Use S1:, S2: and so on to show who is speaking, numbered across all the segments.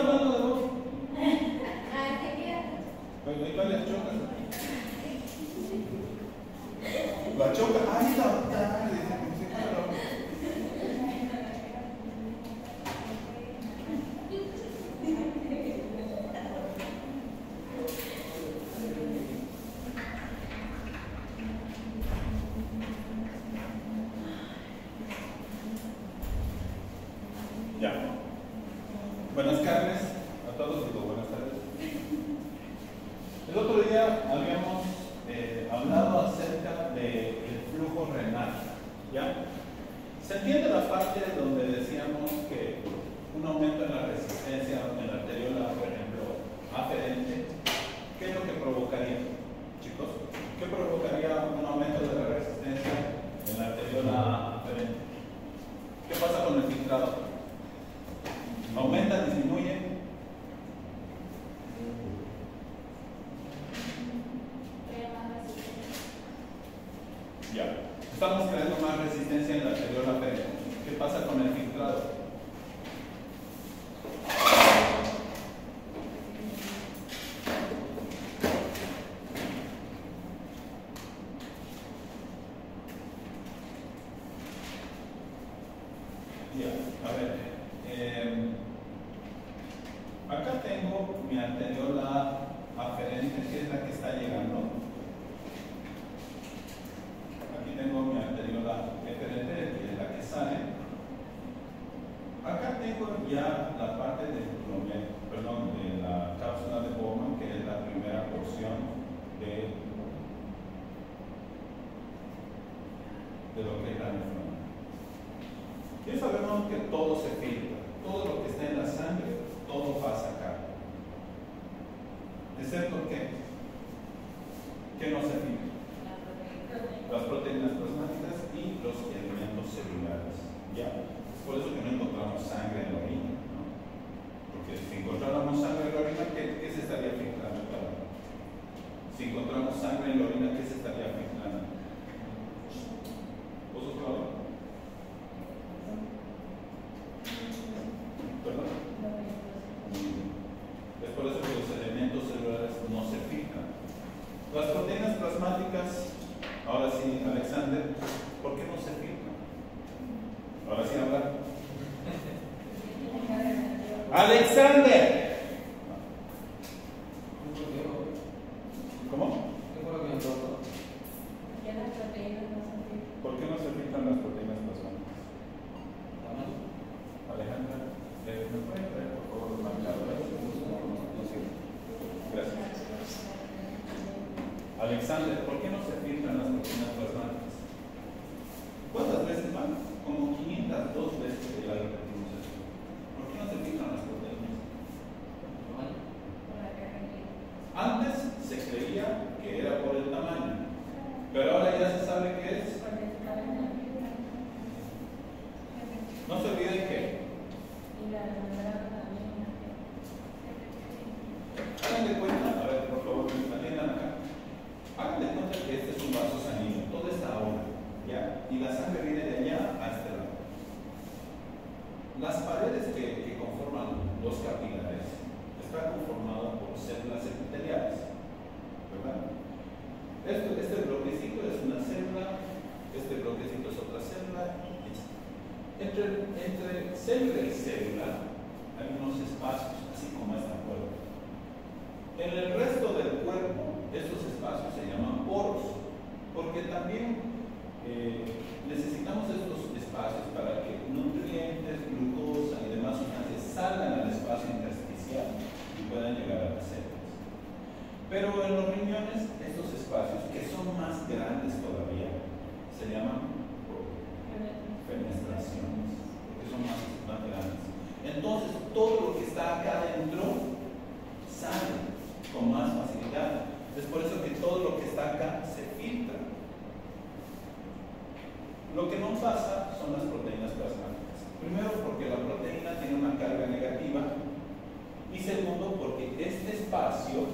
S1: hablando de vos. Bueno, ahí va la choca. La choca. Ay, la ya. Buenas tardes a todos, digo buenas tardes. El otro día habíamos hablado acerca del flujo renal, ¿ya? Se entiende la parte donde decíamos que un aumento en la resistencia en la arteriola, por ejemplo, aferente, ¿qué es lo que provocaría, chicos? ¿Qué provocaría un aumento de la resistencia en la arteriola aferente? ¿Qué pasa con el filtrado? ¿Aumenta, disminuye? Ya. Estamos creando más resistencia en la arteriola aferente. ¿Qué pasa con el filtrado? Ya, a ver. Acá tengo mi arteriola aferente, que es la que está llegando. Aquí tengo mi arteriola eferente, que es la que sale. Acá tengo ya la parte de la cápsula de Bowman, que es la primera porción de lo que es la nefrona. Ya sabemos que todo se filtra, todo lo que está en la sangre, todo pasa acá. Excepto que no se filtra. Las proteínas plasmáticas y los elementos celulares. ¿Ya? Es por eso que no encontramos sangre en la orina, ¿no? Porque si encontráramos sangre en la orina, ¿qué se estaría filtrando? Si encontramos sangre en la orina, ¿qué se estaría filtrando? ¿Vos sos Claudio? ¿Perdón? Es por eso que los elementos celulares no se filtran. Las proteínas plasmáticas, ahora sí, Alexander, ¿por qué no se filtran? Ahora sí habla. ¡Alexander! ¿Cómo? ¿Por qué no se filtran las proteínas plasmáticas? Alejandra, ¿me pueden traer por favor los marcadores? Gracias. Alexander, ¿por qué no se filtran las proteínas plasmáticas? ¿Cuántas veces van? Como 502 veces que ya repetimos esto. ¿Por qué no se filtran las proteínas? Antes se creía que era por el tamaño, pero ahora ya se sabe que es. No se olviden que hagan de cuenta, a ver, por favor, atiendan acá. Hagan de cuenta que este es un vaso sanguíneo, todo está ahora, ¿ya? Y la sangre viene de allá a este lado. Las paredes que conforman los capilares están conformadas por células epiteliales, ¿verdad? Este bloquecito es una célula, este bloquecito es otra célula. Entre célula y célula hay unos espacios, así como esta puerta. En el resto del cuerpo, estos espacios se llaman poros, porque también necesitamos estos espacios para que nutrientes, glucosa y demás sustancias salgan al espacio intersticial y puedan llegar a las células. Pero en los riñones, estos espacios, que son más grandes todavía, se llaman fenestraciones, porque son más grandes. Entonces, todo lo que está acá adentro sale con más facilidad. Es por eso que todo lo que está acá se filtra. Lo que no pasa son las proteínas plasmáticas. Primero, porque la proteína tiene una carga negativa, y segundo, porque este espacio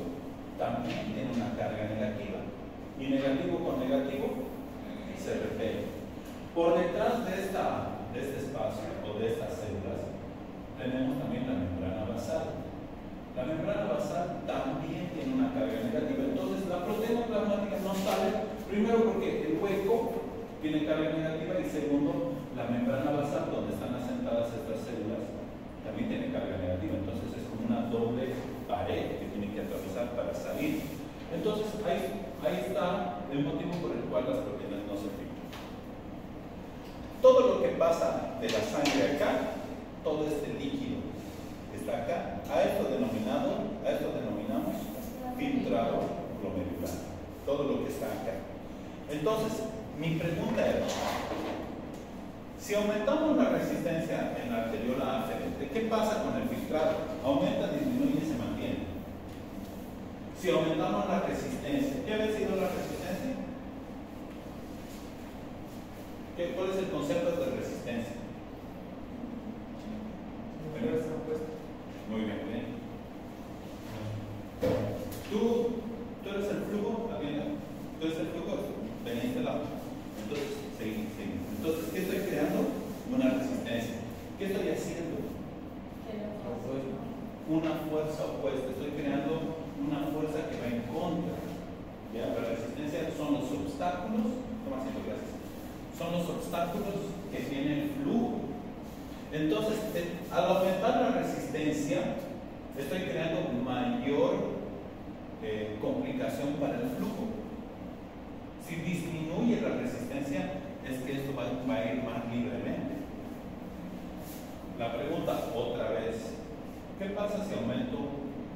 S1: también tiene una carga negativa. Y negativo con negativo se repele. Por detrás de este espacio o de estas células tenemos también la membrana basal. La membrana basal también tiene una carga negativa. Entonces la proteína plasmática no sale, primero porque el hueco tiene carga negativa y segundo, la membrana basal donde están asentadas estas células también tiene carga negativa. Entonces es como una doble pared que tiene que atravesar para salir. Entonces ahí está el motivo por el cual las proteínas no se filtran. Todo lo que pasa de la sangre acá, todo este líquido que está acá, a esto denominamos filtrado glomerular. Todo lo que está acá. Entonces, mi pregunta era, si aumentamos la resistencia en la arteriola aferente, ¿qué pasa con el filtrado? ¿Aumenta, disminuye, se mantiene? Si aumentamos la resistencia, ¿qué había sido la resistencia? ¿Cuál es el concepto de resistencia? Muy bien, bien. Tú eres el flujo, atienda. Tú eres el flujo, ven a este lado. Entonces, seguimos. Entonces, ¿qué estoy creando? Una resistencia. ¿Qué estoy haciendo? Una fuerza opuesta. Estoy creando una fuerza que va en contra. ¿Ya? La resistencia son los obstáculos. Toma asiento, gracias. Son los obstáculos que tiene el flujo. Entonces, al aumentar la resistencia, estoy creando mayor complicación para el flujo. Si disminuye la resistencia, es que esto va a ir más libremente. La pregunta otra vez, ¿qué pasa si aumento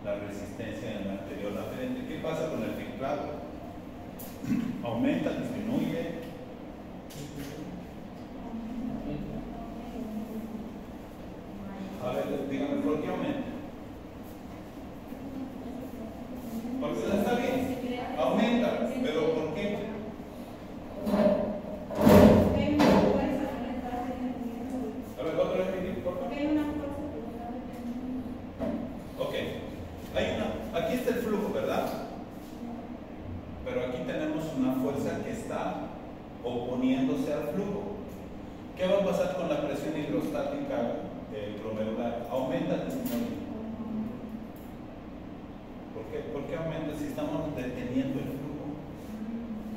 S1: la resistencia en la arteriola aferente? ¿Qué pasa con el filtrado? ¿Aumenta, disminuye? A ver, dígame, ¿por qué aumenta? Porque está bien, aumenta, pero ¿por qué? A ver, otra vez, por favor. Ok, aquí está el flujo, ¿verdad? Pero aquí tenemos una fuerza que está oponiéndose al flujo. ¿Qué va a pasar con la presión hidrostática glomerular? ¿Aumenta o disminuye? ¿Por qué aumenta si estamos deteniendo el flujo?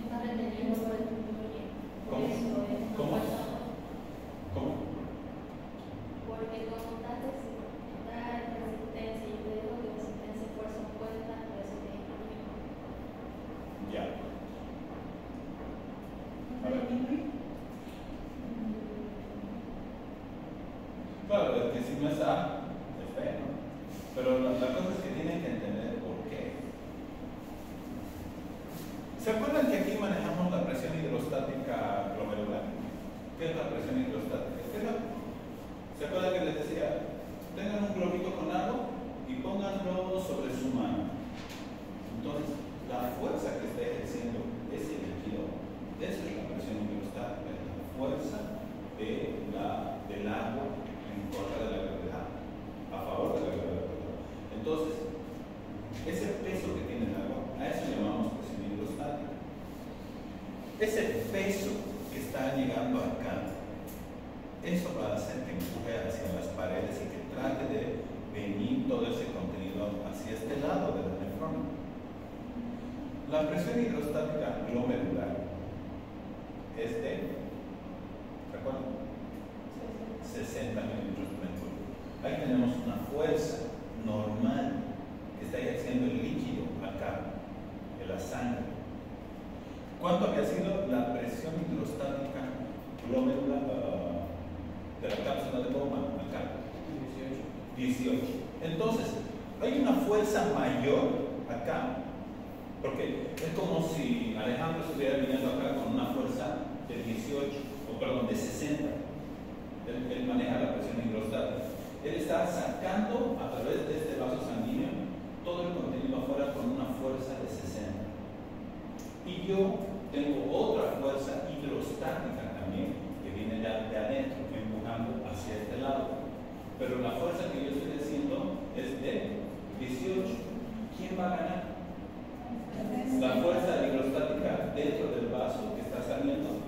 S2: Está deteniendo por el disminuye.
S1: ¿Cómo?
S2: Porque como está resistencia, yo te digo que resistencia y fuerza opuesta, por eso que disminuye.
S1: Ya. Claro, es que si no está, es feo, ¿no? Pero la cosa es que tienen que entender por qué. ¿Se acuerdan que aquí manejamos la presión hidrostática glomerular? ¿Qué es la presión hidrostática? ¿Se acuerdan que les decía? Tengan un globito con agua y pónganlo sobre su mano. Entonces, la fuerza que está ejerciendo ese líquido, eso es la presión hidrostática, es la fuerza del agua en contra de la gravedad, a favor de la gravedad. Entonces, ese peso que tiene el agua, a eso llamamos presión hidrostática. Ese peso que está llegando acá, eso va a hacer que empuje hacia las paredes y que trate de venir todo ese contenido hacia este lado de la nefrona. La presión hidrostática glomerular es de, ¿recuerdan? 60 milímetros por mercurio. Ahí tenemos una fuerza normal que está ejerciendo el líquido acá, en la sangre. ¿Cuánto había sido la presión hidrostática glomerular de la cápsula de Bowman acá? 18. Entonces, hay una fuerza mayor acá, porque es como si Alejandro estuviera viniendo acá con una fuerza de de 60. Él maneja la presión hidrostática. Él está sacando a través de este vaso sanguíneo todo el contenido afuera con una fuerza de 60. Y yo tengo otra fuerza hidrostática también que viene de adentro, empujando hacia este lado. Pero la fuerza que yo estoy haciendo es de 18. ¿Quién va a ganar? La fuerza hidrostática dentro del vaso que está saliendo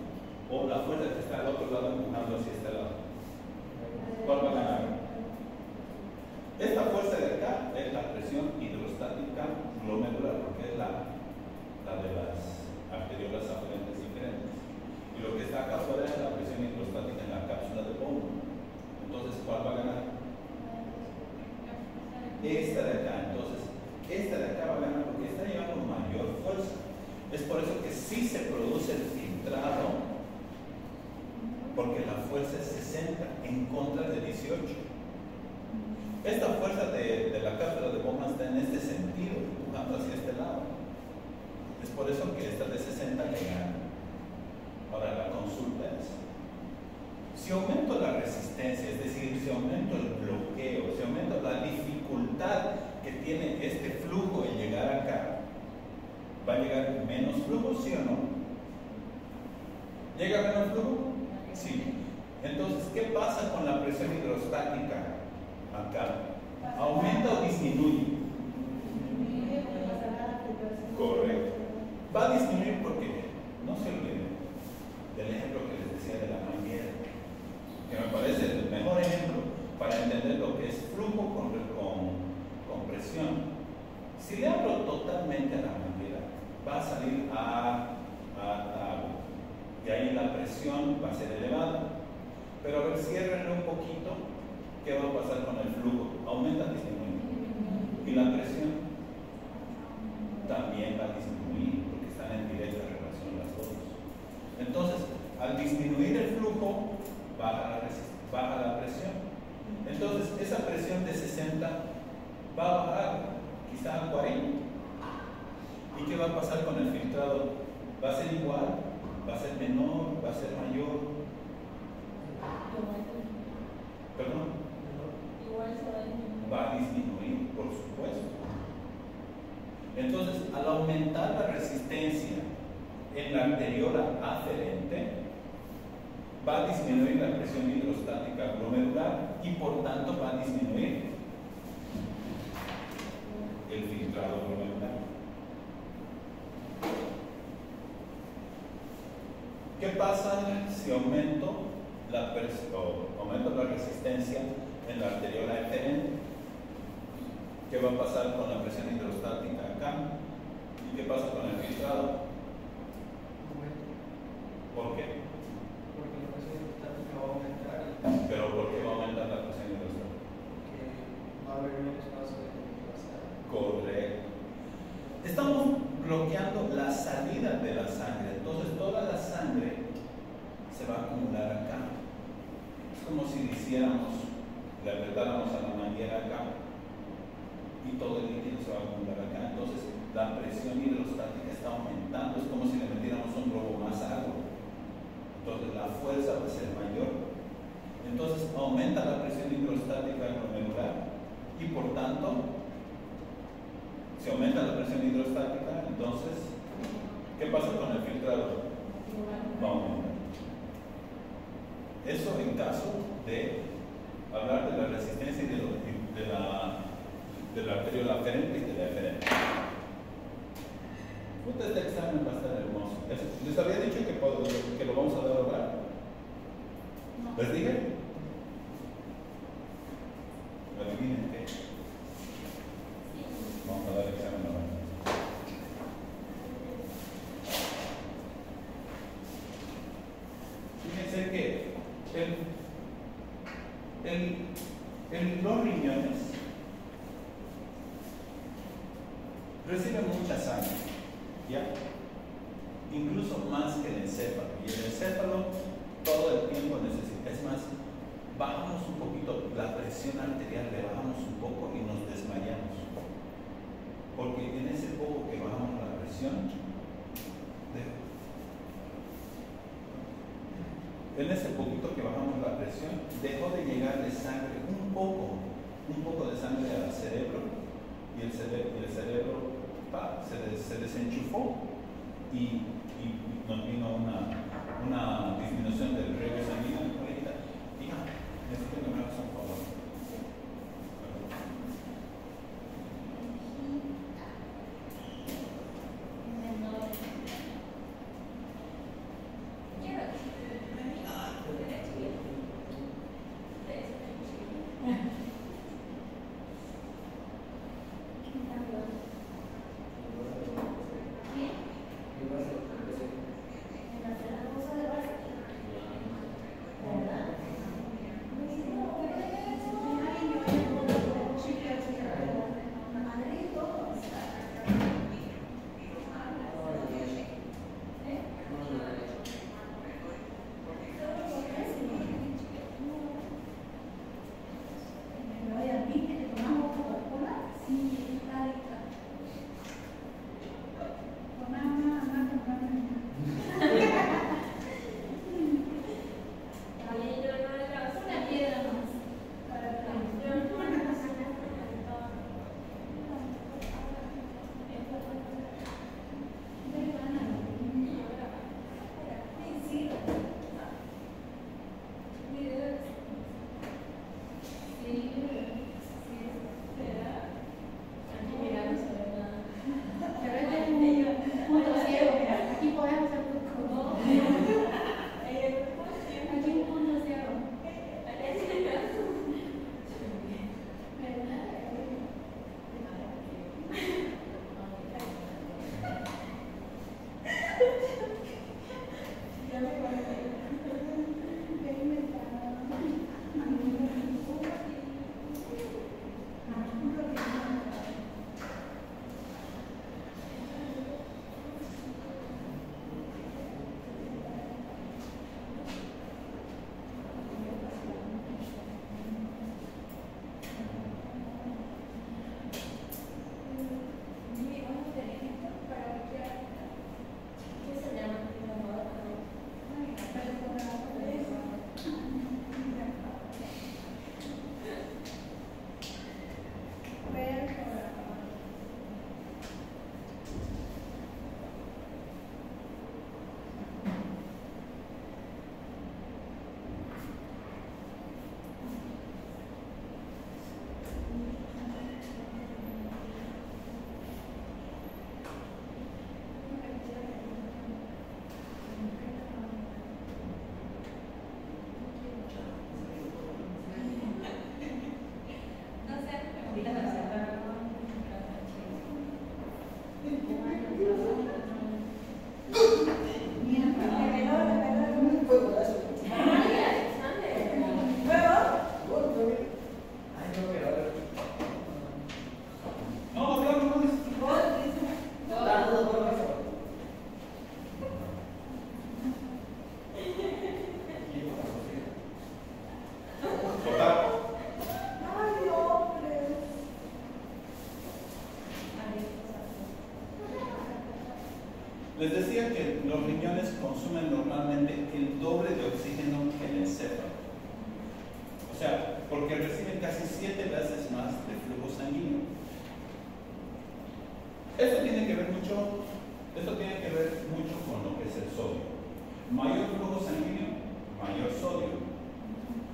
S1: o la fuerza que está al otro lado empujando hacia este lado. ¿Cuál va a ganar? Esta fuerza esta de acá. Entonces, esta de acá va a ganar porque está llevando mayor fuerza. Es por eso que sí se produce el filtrado, porque la fuerza es 60 en contra de 18. Esta fuerza de la cápsula de bomba está en este sentido, empujando hacia este lado. Es por eso que esta de 60 le gana. Ahora la consulta es, si aumento la resistencia, es decir, si aumento el bloqueo, si aumento la dificultad que tiene este flujo en llegar acá, ¿va a llegar menos flujo, sí o no? ¿Llega menos flujo? Sí. Entonces, ¿qué pasa con la presión hidrostática acá? ¿Aumenta o disminuye? Correcto. Va a disminuir porque, no se olviden del ejemplo que les decía de la manguera, que me parece el mejor ejemplo para entender lo que es flujo con presión. Si le abro totalmente a la manguera, va a salir a agua, y ahí la presión va a ser elevada. Pero a ver, ciérrenle un poquito, ¿qué va a pasar con el flujo? ¿Aumenta o disminuye? ¿Y la presión? También va a disminuir, porque están en directa relación las dos. Entonces, al disminuir el flujo, baja la presión. Entonces, esa presión de 60 va a bajar quizá a 40. ¿Y qué va a pasar con el filtrado? ¿Va a ser igual? ¿Va a ser menor? ¿Va a ser mayor? ¿Perdón? Va a disminuir, por supuesto. Entonces, al aumentar la resistencia en la arteriola aferente, va a disminuir la presión hidrostática glomerular y por tanto va a disminuir el filtrado glomerular. ¿Qué pasa si aumento la resistencia en la arteriola eferente? ¿Qué va a pasar con la presión hidrostática acá? ¿Y qué pasa con el filtrado? ¿Por qué?
S3: Porque la presión hidrostática va a aumentar.
S1: ¿Pero por qué va a aumentar la presión hidrostática?
S3: Porque va a haber menos espacio de desplazar.
S1: Correcto. Estamos bloqueando la salida de la sangre. Entonces toda la sangre se va a acumular acá. Es como si le apretáramos a la manguera acá y todo el líquido se va a acumular acá. Entonces la presión hidrostática está aumentando. Es como si le metiéramos un globo más agua. Entonces la fuerza va a ser mayor. Entonces aumenta la presión hidrostática glomerular y por tanto, si aumenta la presión hidrostática, entonces, ¿qué pasa con el filtrado? Va a aumentar. Eso en caso de hablar de la resistencia y de la arteriola aferente y de la eferente. Este examen va a estar hermoso. ¿Les había dicho que lo vamos a dar ahora?
S2: No.
S1: ¿Les dije? Adivinen qué. Vamos a dar el examen ahora. Fíjense que los riñones reciben mucha sangre, ¿ya? Incluso más que el encéfalo. Y el encéfalo todo el tiempo necesita. Es más, bajamos un poquito la presión arterial, le bajamos un poco y nos desmayamos. Porque en ese poco que bajamos la presión, dejó de llegarle sangre, un poco de sangre al cerebro, y el cerebro se desenchufó y nos vino una disminución del riego sanguíneo. Hija, necesito que me hagas un favor. No, hablamos más. Total. Les decía que los riñones consumen normalmente el doble de oxígeno que el encéfalo. O sea, porque reciben casi 7 veces más de flujo sanguíneo. Esto tiene que ver mucho con lo que es el sodio. Mayor flujo sanguíneo, mayor sodio.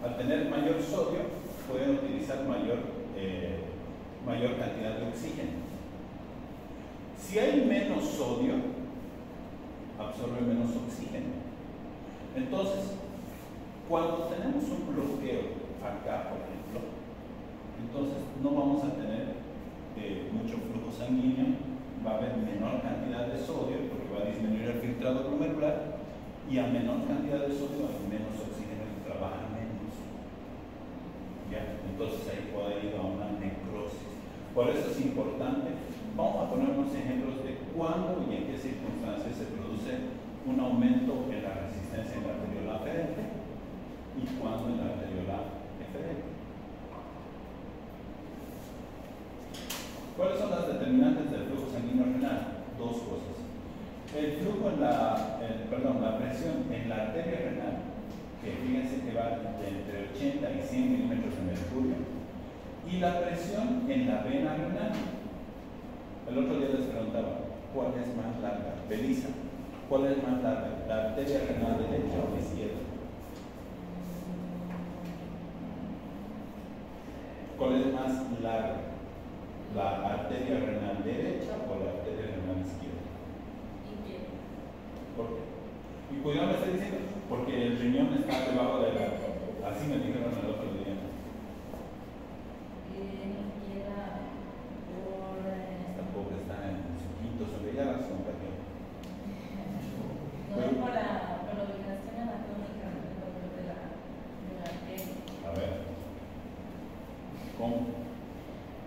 S1: Al tener mayor sodio, pueden utilizar mayor cantidad de oxígeno. Si hay menos sodio, absorbe menos oxígeno. Entonces, cuando tenemos un bloqueo acá, por ejemplo, entonces no vamos a tener mucho flujo sanguíneo, va a haber menor cantidad de sodio porque va a disminuir el filtrado glomerular, y a menor cantidad de sodio hay menos oxígeno y trabaja menos. ¿Ya? Entonces ahí puede ir a una necrosis. Por eso es importante. Vamos a poner unos ejemplos de cuándo y en qué circunstancias se produce un aumento en la resistencia en la arteriola aferente y cuándo en la arteriola eferente. ¿Cuáles son las determinantes del flujo sanguíneo renal? Dos cosas. El flujo la presión en la arteria renal, que fíjense que va de entre 80 y 100 milímetros de mercurio, y la presión en la vena renal. El otro día les preguntaba, ¿cuál es más larga? Belisa, ¿cuál es más larga? ¿La arteria renal derecha o izquierda? ¿Cuál es más larga? ¿La arteria renal derecha o la arteria renal izquierda? ¿Por qué? Y cuidado me está diciendo, porque el riñón está debajo de la... Así me dijeron el otro día. Tampoco está en su quinto sobre ya la son también.
S2: No es por la ubicación anatómica de la arteria.
S1: A ver. ¿Cómo?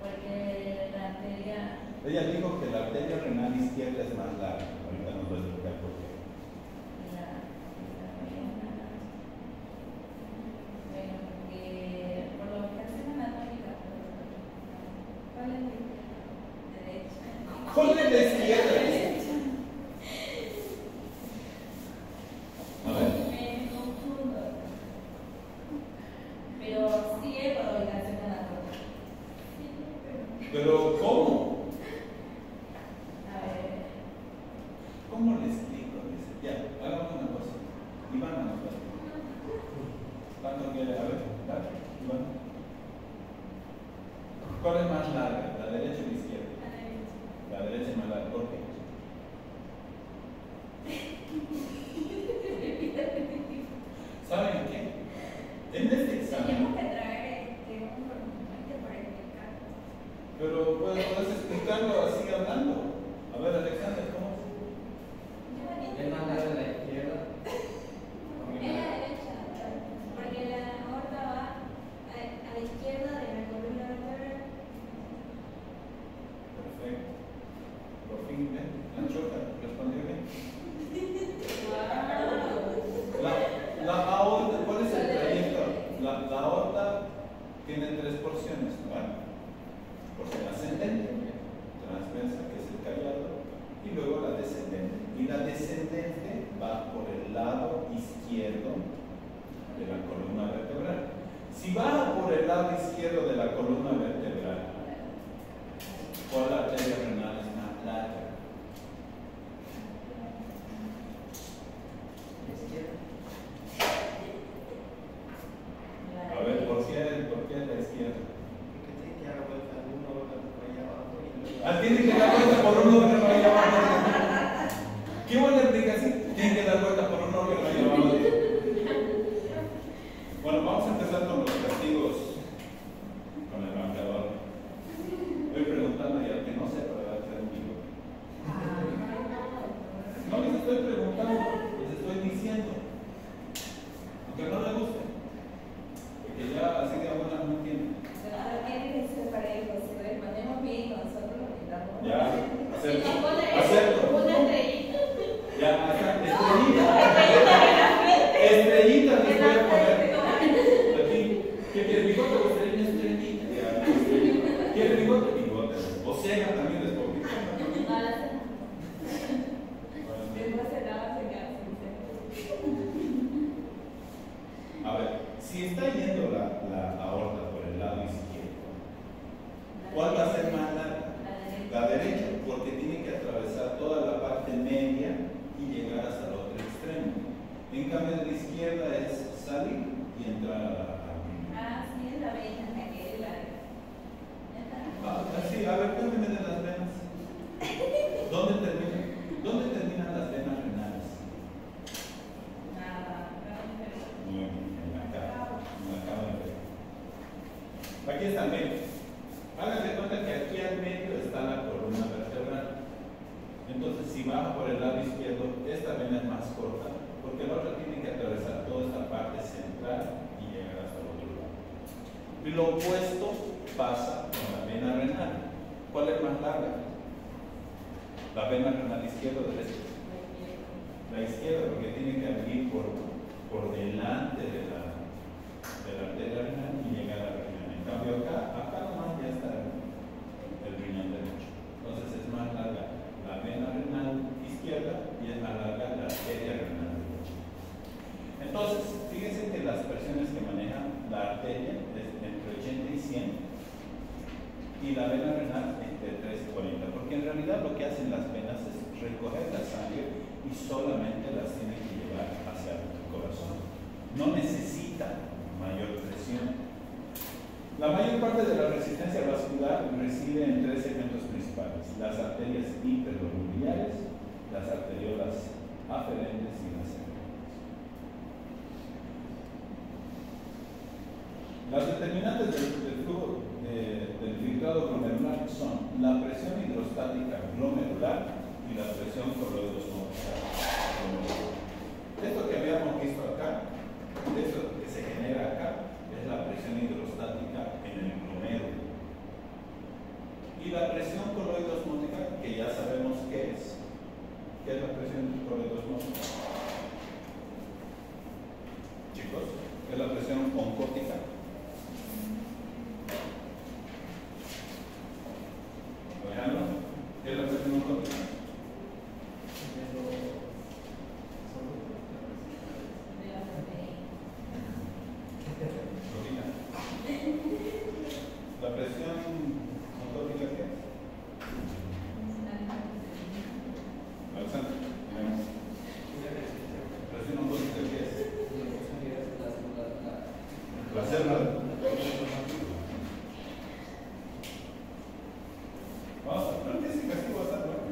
S2: Porque la arteria.
S1: Ella dijo que la arteria renal izquierda es más larga. Ahorita nos va a explicar por qué. ¿Cuál es la izquierda? A ver.
S2: Me confundo. Pero sí es por la ubicación anatómica.
S1: Pero ¿cómo?
S2: A ver.
S1: ¿Cómo le explico? Dice, ya, hagamos una cosa. Iván, anotar. ¿Cuánto quiere? A ver, dale, Iván. ¿Cuál es más larga? ¿La derecha o la izquierda? La derecha es más larga. ¿Por qué? ¿Saben qué? En este examen.
S2: Tenemos que traer un formulario para explicar.
S1: Pero puedes explicarlo así hablando. A ver, Alexander, ¿cómo?
S3: Es más larga la izquierda.
S2: Es la derecha, porque la aorta va a la izquierda de la columna vertebral.
S1: Perfecto. Por fin, ¿ven? La choca, respondió bien. La aorta, ¿cuál es el trayecto? La aorta tiene 3 porciones, ¿no? Porción ascendente, transversa, que es el callado, y luego la descendente. Y la descendente va por el lado izquierdo de la columna vertebral. Si va por el lado izquierdo de la columna vertebral, ¿cuál arteria renal es más larga? A ver, ¿por qué es la izquierda?
S3: Porque tiene que dar vuelta uno por allá abajo y luego.
S1: Ah, tiene que dar vuelta por un órgano ahí abajo. ¿Qué buena explicación? Tiene que dar vuelta por un órgano ahí abajo. Bueno, vamos a empezar con los castigos con el marcador. Voy preguntando y al que no sepa le va a hacer un libro. derecha, porque tiene que atravesar toda la parte media y llegar hasta el otro extremo. En cambio, de la izquierda es salir y entrar a la
S2: Ah, sí, es la vena, que es la.
S1: sí, a ver, cuéntame de las venas. ¿Dónde terminan las venas renales?
S2: Nada,
S1: Muy bien, en la cara inferior. Aquí están, ven. Háganse cuenta que aquí al medio está la columna vertebral. Entonces, si baja por el lado izquierdo, esta vena es más corta, porque la otra tiene que atravesar toda esta parte central y llegar hasta el otro lado. Y lo opuesto pasa con la vena renal. ¿Cuál es más larga? ¿La vena renal izquierda o derecha? La izquierda, porque tiene que abrir por delante de la arteria renal y llegar al riñón. En cambio acá nomás ya está el riñón derecho. Entonces es más larga la vena renal izquierda y es más larga la arteria renal derecha. Entonces, fíjense que las presiones que maneja la arteria es entre 80 y 100 y la vena renal entre 3 y 40, porque en realidad lo que hacen las venas es recoger la sangre y solamente las tienen que llevar hacia el corazón. No necesitan mayor presión. La mayor parte de la resistencia vascular reside en tres segmentos principales: las arterias hipervolubiliares, las arteriolas aferentes y las efferentes. Las determinantes del flujo del filtrado glomerular son la presión hidrostática glomerular y la presión coloidosmótica glomerular. Esto que habíamos visto acá, esto que se genera acá, es la presión hidrostática en el glomérulo. Y la presión coloidosmótica, que ya sabemos qué es. ¿Qué es la presión coloidosmótica? Chicos, ¿qué es la presión oncótica? ¿Qué es la presión oncótica? ¿La presión oncótica qué es? Alexander, ¿presión oncótica qué es? La célula. Vamos, creo que ese castigo va a estar bueno.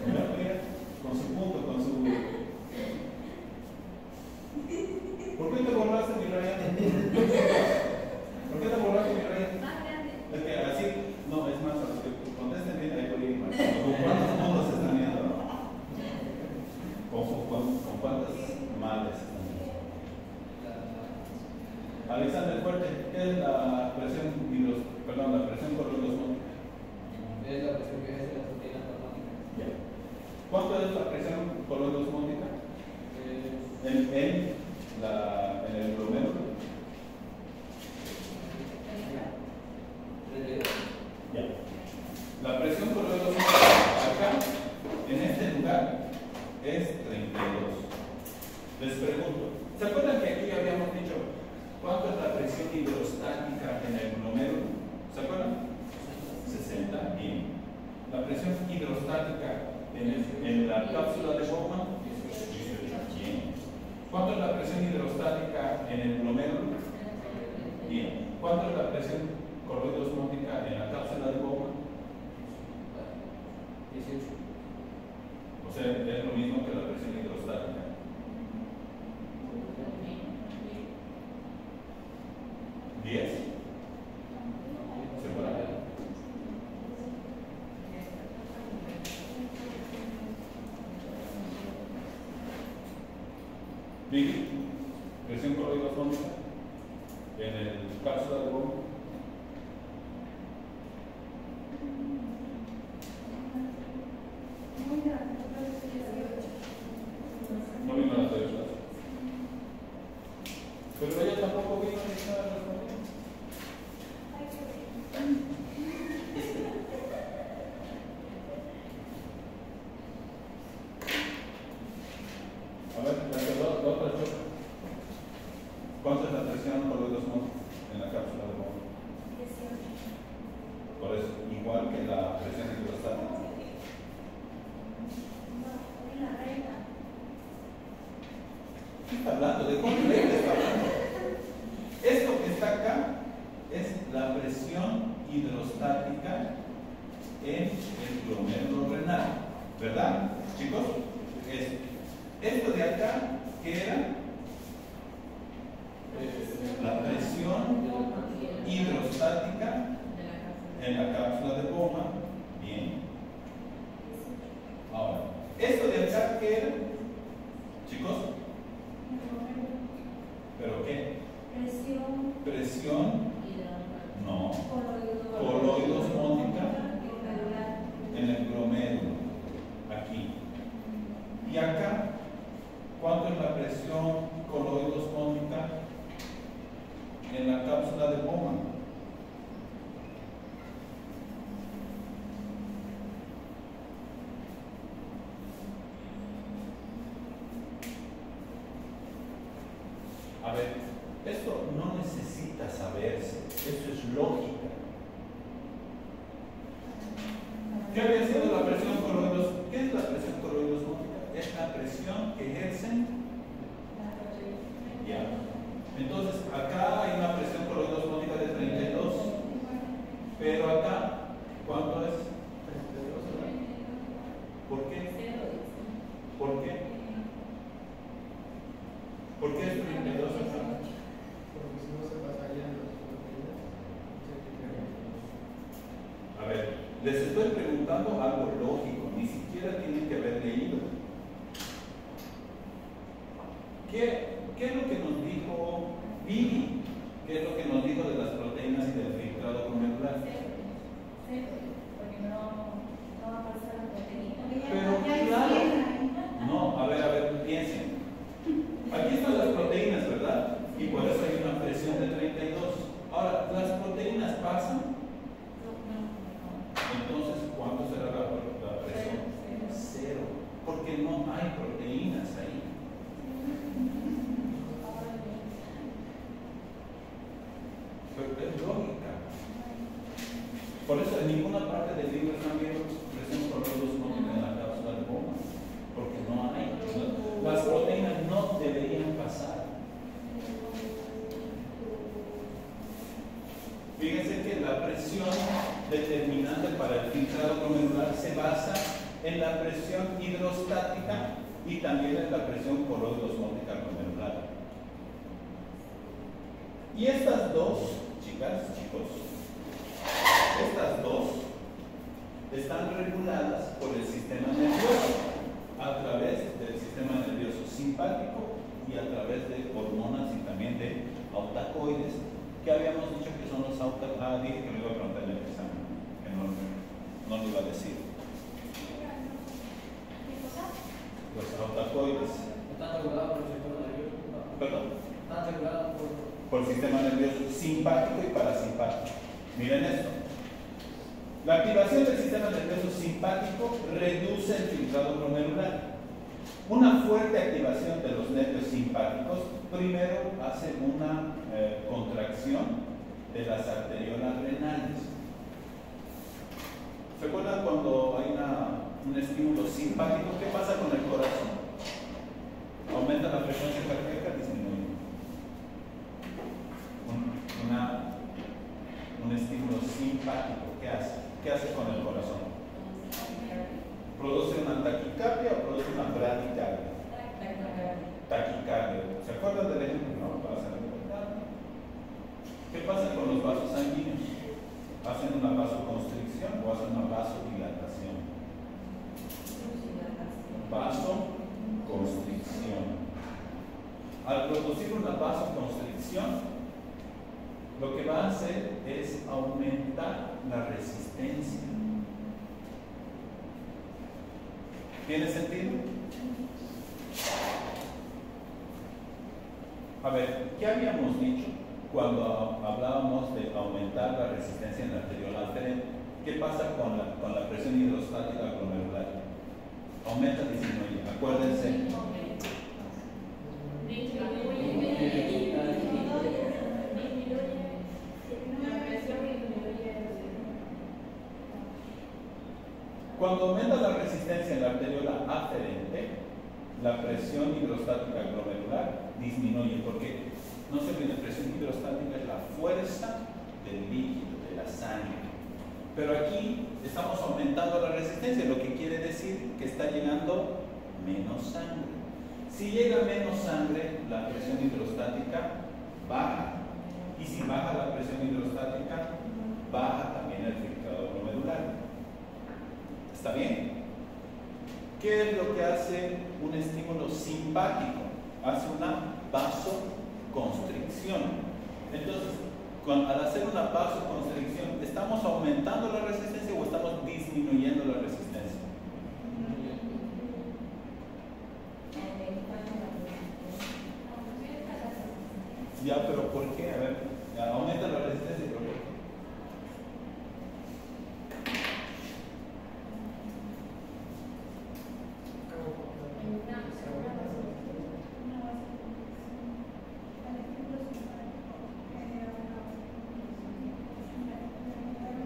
S1: Mira, con su punto, con su. ¿Por qué te borraste mi raya? ¿Por qué te borraste mi raya?
S2: Más grande.
S1: Es que así, no, es más, a los que contesten bien, ahí voy a ir más. ¿Con cuántos puntos se están viendo? ¿Con cuántas madres están viendo? Alexander, fuerte, ¿qué es la presión la presión coloidosmótica?
S3: Es la presión que ejerce la proteína plasmática.
S1: ¿Cuánto es la presión coloidosmótica? En el glomérulo. Ya. La presión coloidosmótica acá, en este lugar, es 32. Les pregunto, ¿se acuerdan que aquí habíamos dicho cuánto es la presión hidrostática en el glomérulo? ¿Se acuerdan? 60. Bien. La presión hidrostática en la cápsula de Bowman, 18. Bien. ¿Cuánto es la presión hidrostática en el glomérulo? Bien. ¿Cuánto es la presión coloidosmótica en la cápsula de Bowman?
S3: 18.
S1: O sea, es lo mismo que la presión hidrostática. 10. ¿Segura? Vicky, presión coloidosmótica en el cápsula de Bowman. No vino a las 8. Pero ella tampoco vino ni estaba respondiendo. A ver, la otra choca. ¿Cuánto es la presión coloidosmótica en la cápsula de Bowman? igual que la presión hidrostática. ¿Qué está hablando? ¿De cuál regla está hablando? Esto que está acá es la presión hidrostática en el glomérulo renal, ¿verdad, chicos? Esto de acá, ¿qué era? La presión hidrostática en la cápsula de Bowman. Bien. Ahora, esto de acá, ¿qué era? Chicos, ¿pero qué? Presión. No. Coloidosmótica en el glomérulo. Aquí. Y acá, ¿cuánto es la presión coloidosmótica en la cápsula de Bowman? A ver, esto no necesita saberse, esto es lógica. ¿Qué había sido la presión coloidosmótica? ¿Qué es la presión coloidosmótica? Es la presión que ejercen. Ya. Entonces, acá hay una presión coloidosmótica de 32, pero acá, ¿cuánto es? 32. ¿Por qué? ¿Por qué? ¿Por qué es 32 acá?
S3: Porque si no se pasarían los proteínas.
S1: A ver, les estoy preguntando algo lógico, ni siquiera tienen que haber leído. ¿Qué es lo que nos dijo Vivi? ¿Qué es lo que nos dijo de las proteínas y del filtrado glomerular?
S2: Porque no va a pasar la proteína.
S1: Pero claro, no, a ver, piensen. Aquí están las proteínas, ¿verdad? Y por eso hay una presión de 32. Ahora, ¿las proteínas pasan? Entonces, ¿cuánto será la presión? 0. Porque no hay proteínas ahí. Pero es lógica. Por eso en ninguna parte del libro están viendo presión coloidosmótica en la cápsula de Bowman. Porque no hay. Las proteínas no deberían pasar. Fíjense que la presión determinante para el filtrado glomerular se basa en la presión hidrostática y también en la presión coloidosmótica glomerular. Y estas dos, chicas, chicos, estas dos están reguladas por el sistema nervioso a través del sistema nervioso simpático y a través de hormonas y también de autacoides, que habíamos dicho que son los autacoides. Dije que me iba a preguntar en el examen, que no lo iba a decir. Los autacoides.
S3: ¿Están regulados por el sistema nervioso?
S1: ¿Perdón?
S3: Están regulados
S1: por el sistema nervioso simpático y parasimpático. Miren esto. La activación del sistema nervioso simpático reduce el filtrado glomerular. Una fuerte activación de los nervios simpáticos primero hace una contracción de las arteriolas renales. ¿Se acuerdan cuando hay un estímulo simpático? ¿Qué pasa con el corazón? ¿Aumenta la frecuencia cardíaca? Disminuye. Un estímulo simpático, ¿qué hace? ¿Qué hace con el corazón? ¿Produce una taquicardia o produce una bradicardia? Taquicardia. ¿Se acuerdan del ejemplo? No, para hacer ¿qué pasa con los vasos sanguíneos? ¿Hacen una vasoconstricción o hacen una vasodilatación? Vasoconstricción. Al producir una vasoconstricción, lo que va a hacer es aumentar la resistencia. ¿Tiene sentido? A ver, ¿qué habíamos dicho cuando hablábamos de aumentar la resistencia en la arteriola alferente? ¿Qué pasa con la presión hidrostática glomerular? Aumenta, disminuye. Acuérdense. Cuando aumenta la resistencia en la arteriola aferente, la presión hidrostática glomerular disminuye, porque no se olviden, presión hidrostática es la fuerza del líquido, de la sangre. Pero aquí estamos aumentando la resistencia, lo que quiere decir que está llegando menos sangre. Si llega menos sangre, la presión hidrostática baja. Y si baja la presión hidrostática, baja también el filtrado glomerular. ¿Está bien? ¿Qué es lo que hace un estímulo simpático? Hace una vasoconstricción. Entonces, al hacer una vasoconstricción, ¿estamos aumentando la resistencia o estamos disminuyendo la resistencia? Ya, pero ¿por qué? A ver, aumenta la resistencia, pero ¿por qué?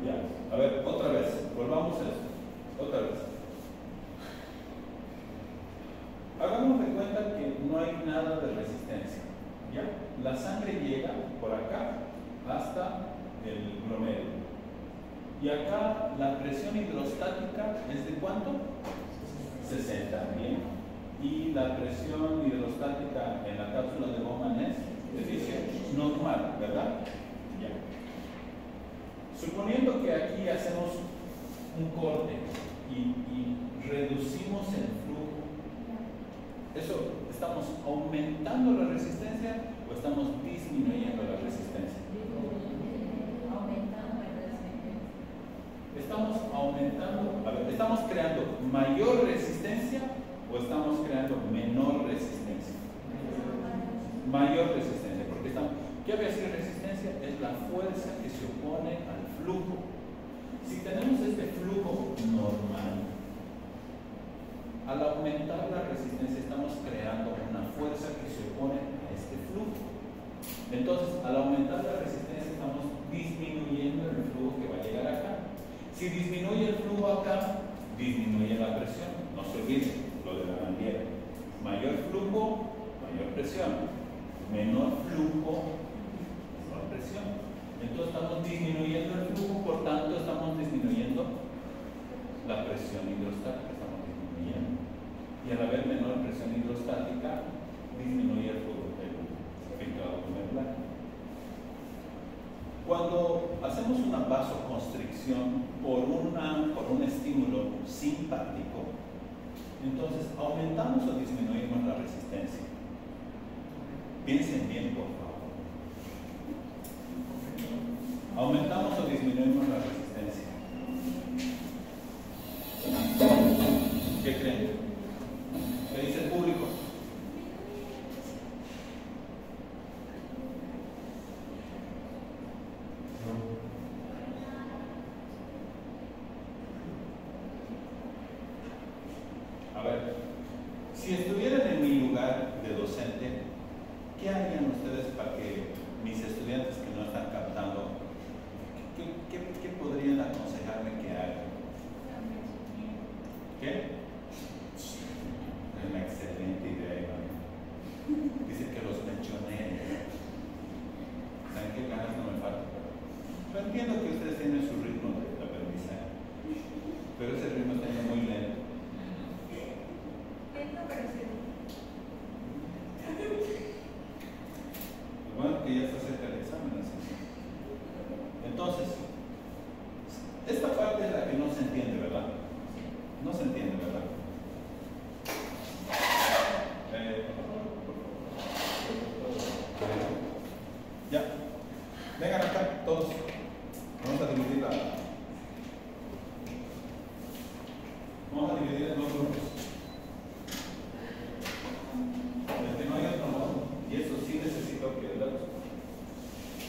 S1: Ya, a ver, otra vez, volvamos a esto, otra vez. Hagamos de cuenta que no hay nada de resistencia. ¿Ya? La sangre llega por acá hasta el glomérulo. Y acá la presión hidrostática es de ¿cuánto? 60, ¿bien? Y la presión hidrostática en la cápsula de Bowman es 18, normal, ¿verdad? Ya. Suponiendo que aquí hacemos un corte y reducimos el flujo, ¿eso estamos aumentando la resistencia o estamos disminuyendo la resistencia?
S2: Aumentando la resistencia.
S1: Estamos aumentando, a ver, ¿estamos creando mayor resistencia o estamos creando menor resistencia? Mayor resistencia, porque estamos, ¿qué había sido resistencia? Es la fuerza que se opone al flujo. Si tenemos este flujo normal, al aumentar la resistencia estamos creando una fuerza que se opone a este flujo. Entonces, al aumentar la resistencia estamos disminuyendo el flujo que va a llegar acá. Si disminuye el flujo acá, disminuye la presión. No se olviden lo de la manguera. Mayor flujo, mayor presión. Menor flujo, menor presión. Entonces estamos disminuyendo el flujo, por tanto estamos disminuyendo la presión hidrostática. Y al haber menor presión hidrostática, disminuye el flujo del filtrado glomerular. Cuando hacemos una vasoconstricción por un estímulo simpático, entonces aumentamos o disminuimos la resistencia. Piensen bien, por favor. ¿Aumentamos o disminuimos la resistencia? ¿Qué creen? ¿Qué dice el público? A ver, si estuvieran en mi lugar de docente, ¿qué harían ustedes para que mis estudiantes que no están captando, qué podrían aconsejarme que hagan? ¿Qué? Es una excelente idea, Iván. Dice que los mencioné. ¿Saben qué ganas no me faltan? Pero entiendo que ustedes tienen su ritmo de aprendizaje, pero ese ritmo está yendo muy lento.
S2: Lento, pero sí.
S1: Lo bueno que ya está cerca del examen, así. Entonces, esta parte es la que no se entiende, ¿verdad? No se entiende, ¿verdad? Ya. Vengan acá, todos. Vamos a dividir en dos grupos. El que no hay otro modo. Y eso sí necesito que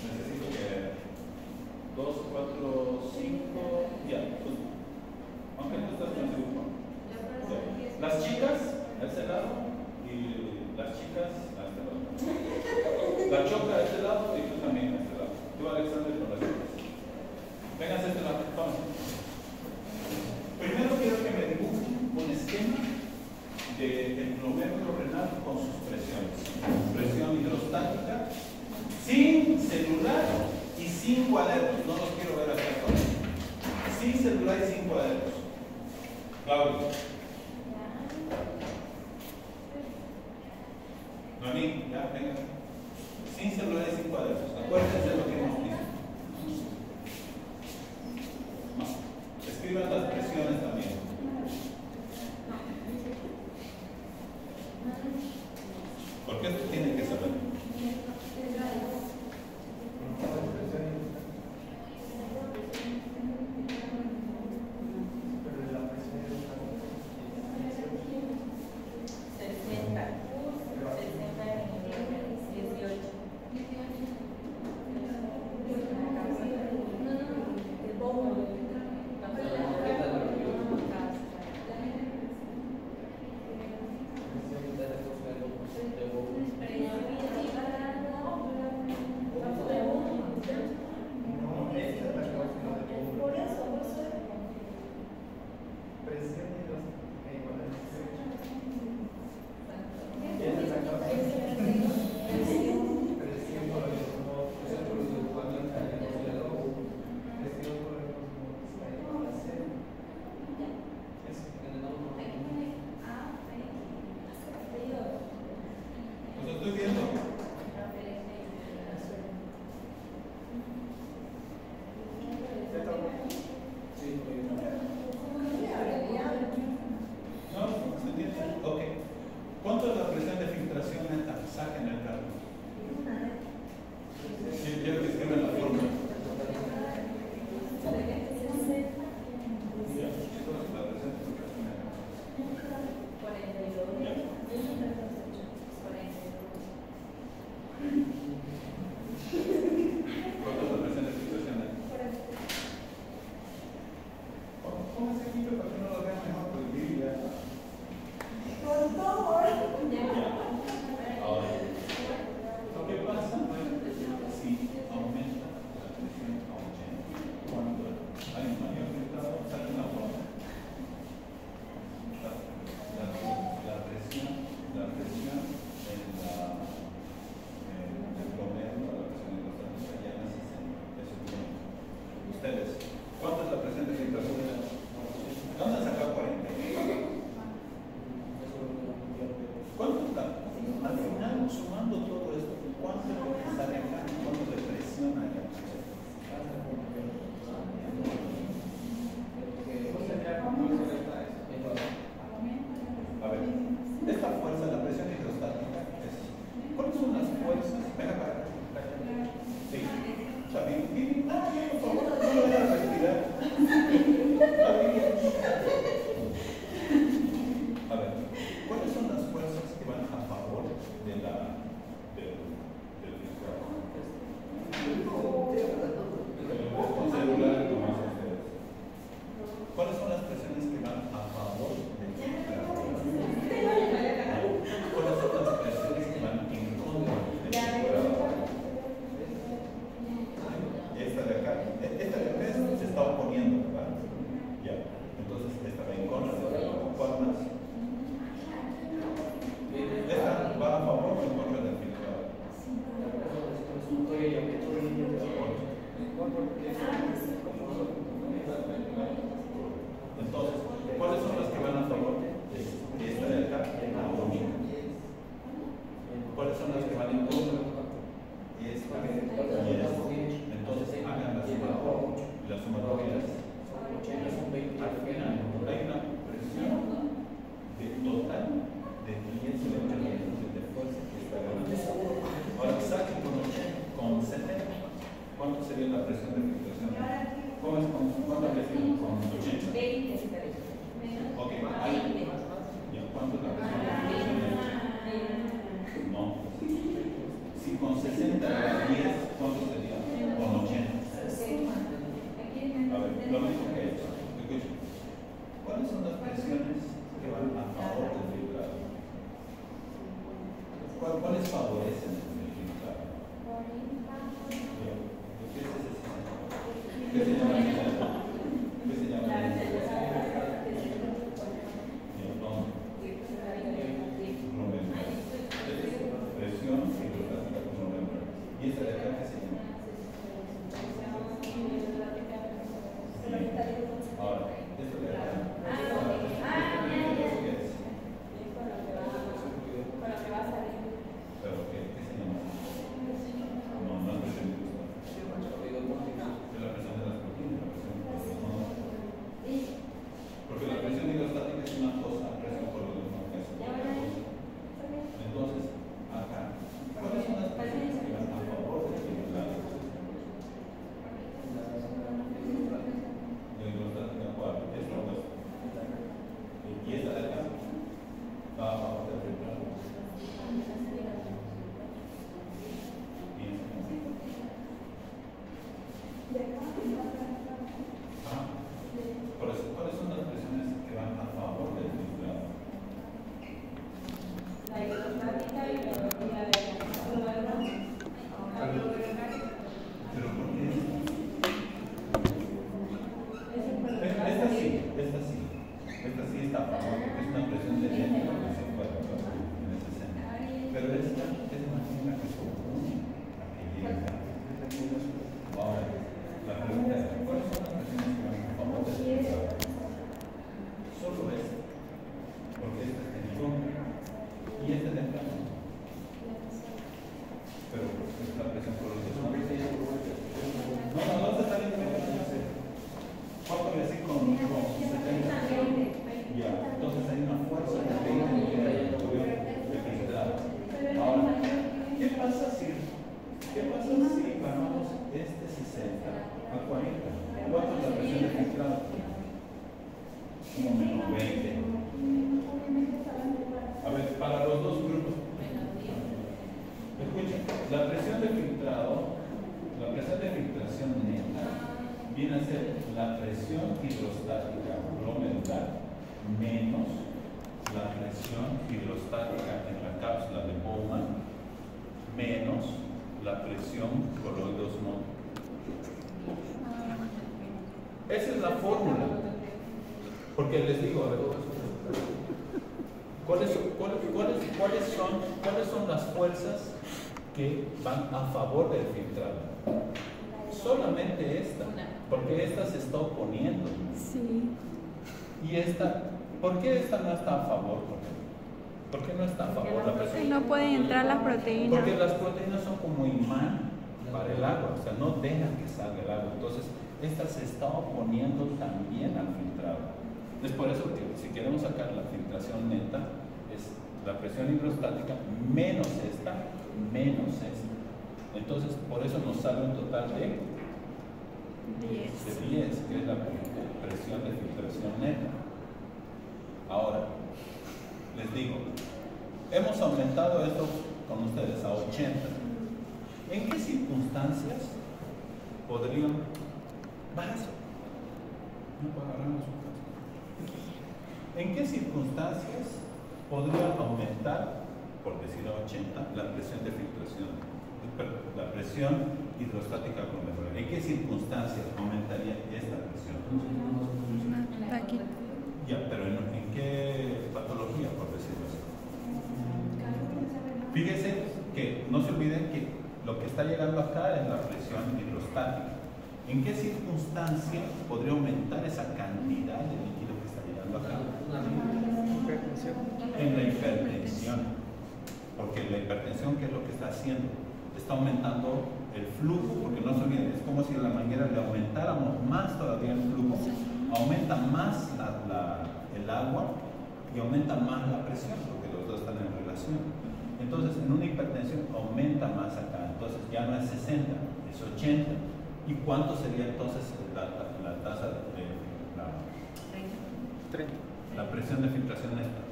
S1: necesito que 2, 4, 5. Ya, pues, aunque tú estás en ese grupo. Las chicas a ese lado y las chicas a este lado. La choca a este lado y tú también a este lado. Tú, Alexander, con las chicas. Vengan a este lado. Vamos. Primero quiero sin cuadernos, no los quiero ver acá todavía. Sin celular y sin cuadernos. Claudio. Noemí, ya, venga. Sin celular y sin cuadernos. Acuérdense de lo que hemos visto. Escriban las presiones también. Porque esto tienen que saber. ¿Cuáles favorecen el filtrado? ¿Qué se llama? ¿Qué se llama? Presión hidrostática con novembro. ¿Y esta de acá qué se llama? favor, porque es una presión de dentro que se puede en ese centro. Pero esta es más bien la que se opone a que llegue. Ahora, la pregunta es, ¿cuáles son las presiones que van a favor del filtrado? Solo esta, porque esta es en contra y esta es en plano. Pero es la presión por los dos. No se está limpiando. ¿Cuánto le decís con 70? Ya, entonces hay una fuerza de 20 de filtrado. Ahora, ¿qué pasa si bajamos este 60 a 40? ¿Cuánto es la presión de filtrado? Como menos 20. A ver, para los dos grupos. Escuchen, la presión de filtrado, la presión de filtración neta, viene a ser la presión hidrostática glomerular menos la presión hidrostática en la cápsula de Bowman menos la presión coloidosmótica. Esa es la fórmula. Porque les digo, a ver, ¿cuáles son las fuerzas que van a favor del filtrado? Solamente esta, porque esta se está oponiendo.
S4: Sí.
S1: Y esta, ¿por qué esta no está a favor? ¿Por qué no está a favor la presión?
S4: No pueden entrar las proteínas.
S1: Porque las proteínas son como imán para el agua, o sea, no dejan que salga el agua. Entonces, esta se está oponiendo también al filtrado. Es por eso que si queremos sacar la filtración neta, es la presión hidrostática menos esta. Entonces, por eso nos sale un total de 10, que es la presión de filtración neta. Ahora, les digo, hemos aumentado esto con ustedes a 80. ¿En qué circunstancias podrían ¿En qué circunstancias podría aumentar, por decir a 80, la presión de filtración, la presión hidrostática glomerular? ¿En qué circunstancias aumentaría esta presión?
S4: Aquí.
S1: Ya, pero ¿en qué patología, por decirlo así? Fíjense que no se olviden que lo que está llegando acá es la presión hidrostática. ¿En qué circunstancia podría aumentar esa cantidad de líquido que está llegando acá? En la hipertensión. Porque la hipertensión, ¿qué es lo que está haciendo? Está aumentando el flujo, porque no se olviden, es como si a la manguera le aumentáramos más todavía el flujo, aumenta más el agua y aumenta más la presión, porque los dos están en relación. Entonces, en una hipertensión aumenta más acá, entonces ya no es 60, es 80. ¿Y cuánto sería entonces la tasa de la presión de filtración neta?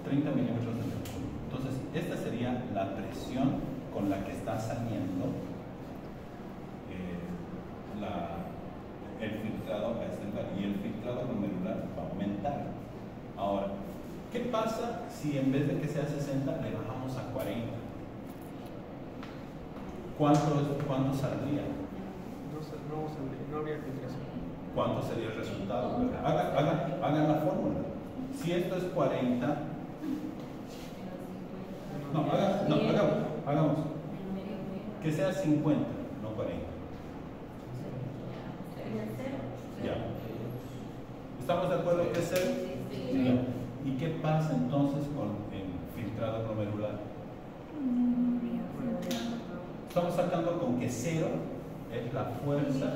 S1: 30 milímetros de mercurio. Entonces, esta sería la presión con la que está saliendo el filtrado a este lugar, y el filtrado glomerular va a aumentar. Ahora, ¿qué pasa si en vez de que sea 60 le bajamos a 40? ¿Cuánto saldría?
S3: No habría filtración.
S1: ¿Cuánto sería el resultado? Hagan la fórmula. Si esto es 40, hagamos que sea 50, no 40. Ya. ¿Estamos de acuerdo que es cero? Sí. ¿Y qué pasa entonces con el filtrado glomerular? Estamos sacando con que 0 es la fuerza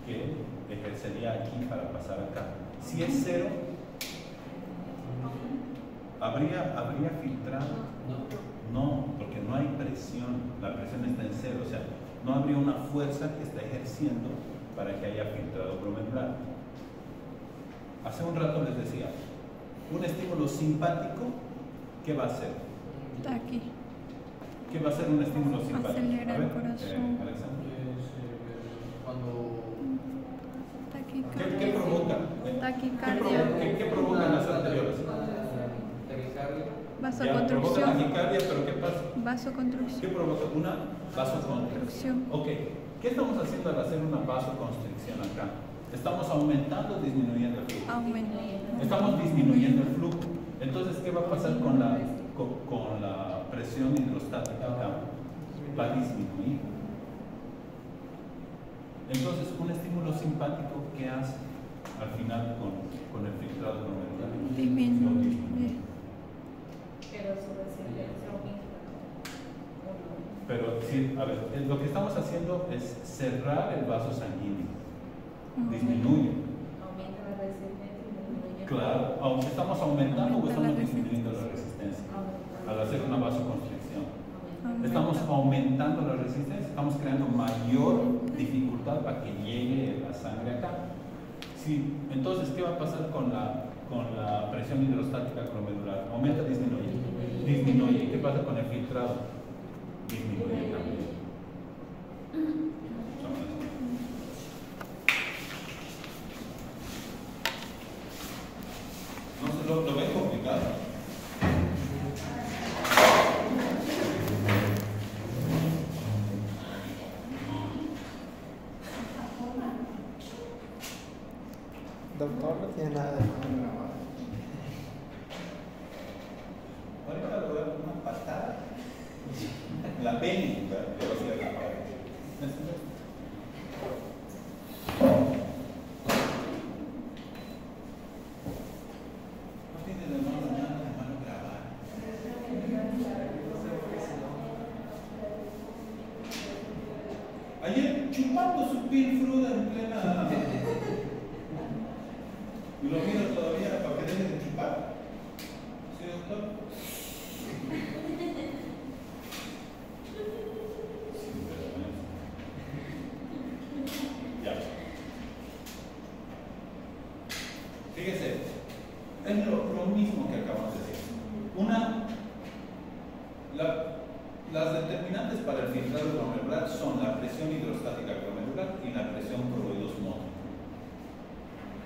S1: que ejercería aquí para pasar acá. Si es 0, ¿habría filtrado? No, porque no hay presión. La presión está en 0, o sea, no habría una fuerza que está ejerciendo para que haya filtrado glomerular. Hace un rato les decía, un estímulo simpático, ¿qué va a hacer?
S4: Está aquí.
S1: ¿Qué va a hacer un estímulo simpático?
S4: Acelera el corazón.
S1: Alexander.
S4: Taquicardia.
S1: ¿Qué provoca?
S4: Taquicardia.
S1: ¿Qué provocan las anteriores?
S4: Vasoconstrucción.
S1: Provoca taquicardia, pero ¿qué pasa?
S4: Vasoconstrucción.
S1: ¿Qué provoca? Una vasoconstrucción. Ok. ¿Qué estamos haciendo al hacer una vasoconstricción acá? Estamos aumentando o disminuyendo el flujo.
S4: Aumento.
S1: Estamos disminuyendo el flujo. Entonces, ¿qué va a pasar con la presión hidrostática acá? Va a disminuir. Entonces, un estímulo simpático, ¿qué hace al final con el filtrado glomerular?
S4: Disminuye.
S2: Pero su resistencia aumenta.
S1: Pero sí, a ver, lo que estamos haciendo es cerrar el vaso sanguíneo. Disminuye.
S2: Aumenta la resistencia y disminuye.
S1: Claro, aunque estamos aumentando o
S4: Aumenta
S1: estamos
S4: la
S1: disminuyendo la resistencia
S2: Aumenta.
S1: al hacer una vasoconstricción.
S4: Aumenta.
S1: Estamos aumentando la resistencia, estamos creando mayor dificultad para que llegue la sangre acá. Sí, entonces, ¿qué va a pasar con la presión hidrostática glomerular? ¿Aumenta o disminuye? Disminuye. ¿Y qué pasa con el filtrado? Disminuye también. No se lo ven complicado.
S3: Doctor, no tiene nada de malo grabado.
S1: Ahorita le voy a dar una patada. La pénica le va a hacer la pared. No tiene de malo nada de malo grabar. Ayer chupando su pilfruda en plena. Y lo miro todavía para que deje de chupar. ¿Sí, doctor? Ya. Fíjese, es lo mismo que acabamos de decir. Las determinantes para el filtrado glomerular son la presión hidrostática glomerular y la presión coroidosmótica.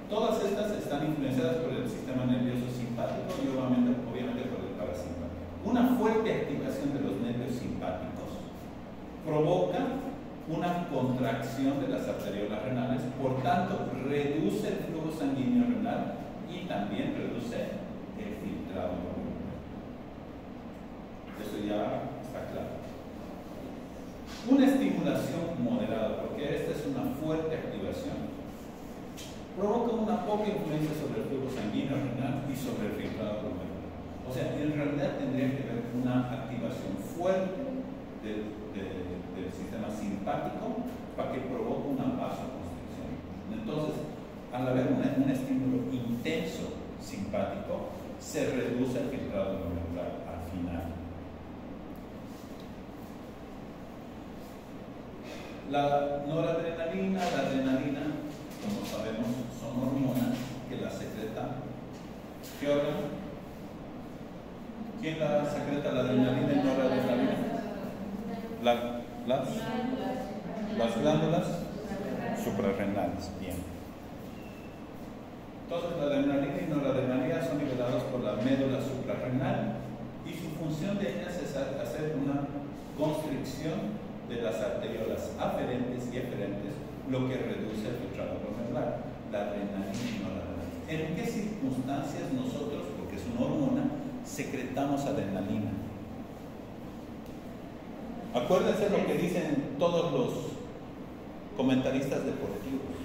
S1: Todas estas están influenciadas por el sistema nervioso simpático y obviamente por el parasimpático. Una fuerte activación de los nervios simpáticos provoca una contracción de las arteriolas renales, por tanto reduce el flujo sanguíneo renal y también reduce el filtrado glomerular. Eso ya está claro. Una estimulación moderada, porque esta es una fuerte activación, provoca una poca influencia sobre el flujo sanguíneo renal y sobre el filtrado glomerular. O sea, en realidad tendría que haber una activación fuerte del sistema simpático para que provoque una vasoconstricción. Entonces, al haber un estímulo intenso simpático, se reduce el filtrado glomerular al final. La noradrenalina, la adrenalina, como sabemos, son hormonas que las secreta. ¿Qué órgano? ¿Quién la secreta, la adrenalina y noradrenalina? Las glándulas suprarrenales. Bien. Entonces, la adrenalina y noradrenalina son liberadas por la médula suprarrenal y su función de ellas es hacer una constricción de las arteriolas aferentes y eferentes, lo que reduce el filtrado glomerular, la adrenalina y noradrenalina. ¿En qué circunstancias nosotros, porque es una hormona, secretamos adrenalina? Acuérdense lo que dicen todos los comentaristas deportivos.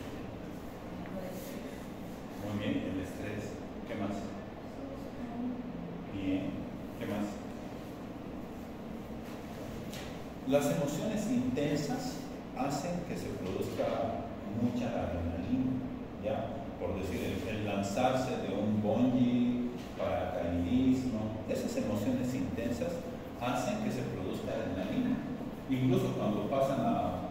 S1: Muy bien, el estrés. ¿Qué más? Bien, ¿qué más? Las emociones intensas hacen que se produzca mucha adrenalina, ¿ya? Por decir, el lanzarse de un bungee, paracaidismo, esas emociones intensas hacen que se produzca adrenalina. Incluso cuando pasan a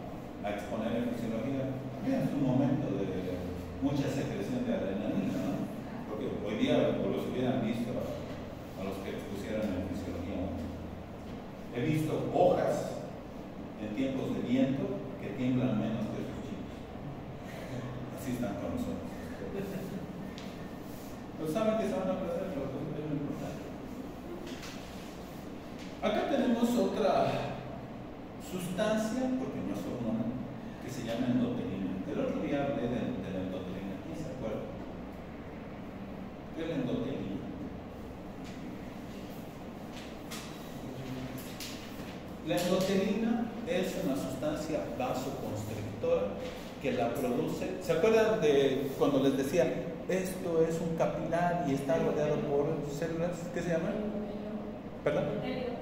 S1: exponer en fisiología, es un momento de mucha secreción de adrenalina, ¿no? Porque hoy día los hubieran visto a los que expusieron en fisiología. He visto hojas en tiempos de viento que tiemblan menos que sus chicos. Así están con nosotros. Pero saben que se van a perder, pero es lo importante. Acá tenemos otra sustancia, porque no es hormona, se llama endotelina. El otro día hablé de la endotelina. ¿Quién se acuerda? ¿Qué es la endotelina? La endotelina es una sustancia vasoconstrictora que la produce. ¿Se acuerdan de cuando les decía esto es un capilar y está rodeado por células? ¿Qué se llaman? ¿Perdón?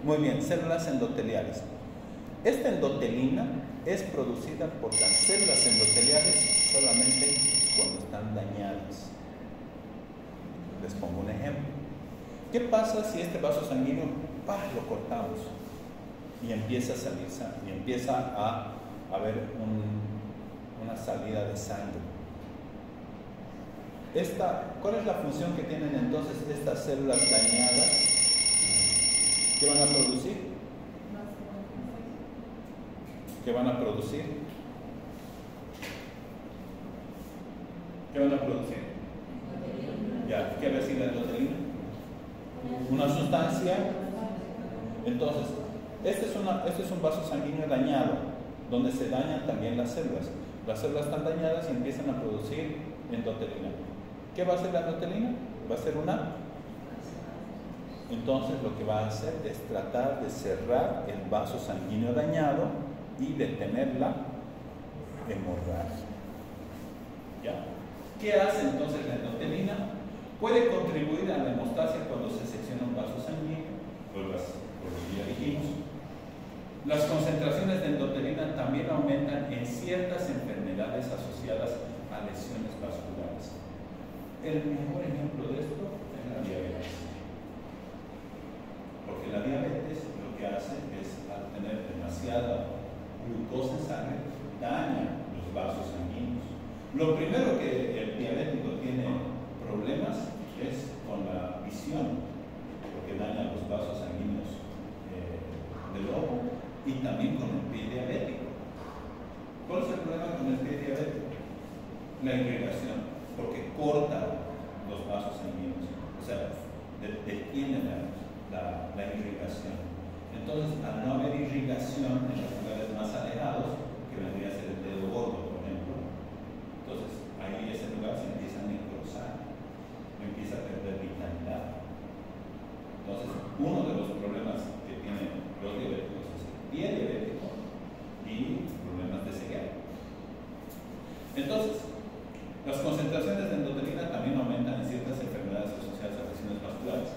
S1: Muy bien, células endoteliales. Esta endotelina es producida por las células endoteliales solamente cuando están dañadas. Les pongo un ejemplo. ¿Qué pasa si este vaso sanguíneo lo cortamos y empieza a salir sangre, y empieza a haber una salida de sangre? ¿Cuál es la función que tienen entonces estas células dañadas? ¿Qué van a producir? ¿Qué van a producir? ¿Qué van a producir? Ya, ¿qué va a decir la endotelina? Una sustancia. Entonces, este es un vaso sanguíneo dañado, donde se dañan también las células. Las células están dañadas y empiezan a producir endotelina. ¿Qué va a hacer la endotelina? Va a ser Entonces lo que va a hacer es tratar de cerrar el vaso sanguíneo dañado y detener la hemorragia. ¿Ya? ¿Qué hace entonces la endotelina? Puede contribuir a la hemostasia cuando se secciona un vaso sanguíneo, por lo que ya dijimos. Las concentraciones de endotelina también aumentan en ciertas enfermedades asociadas a lesiones vasculares. El mejor ejemplo de esto es la diabetes. Porque la diabetes lo que hace es, al tener demasiada glucosa en sangre, daña los vasos sanguíneos. Lo primero que el diabético tiene problemas es con la visión, porque daña los vasos sanguíneos del ojo, y también con el pie diabético. ¿Cuál es el problema con el pie diabético? La irrigación, porque corta los vasos sanguíneos, o sea, detiene la irrigación. Entonces, al no haber irrigación en los lugares más alejados, que vendría a ser el dedo gordo, por ejemplo, entonces ahí ese lugar se empieza a necrosar, empieza a perder vitalidad. Entonces, uno de los problemas que tienen los diabéticos es el pie diabético y problemas de ceguera. Entonces, las concentraciones de endotelina también aumentan en ciertas enfermedades asociadas a lesiones vasculares.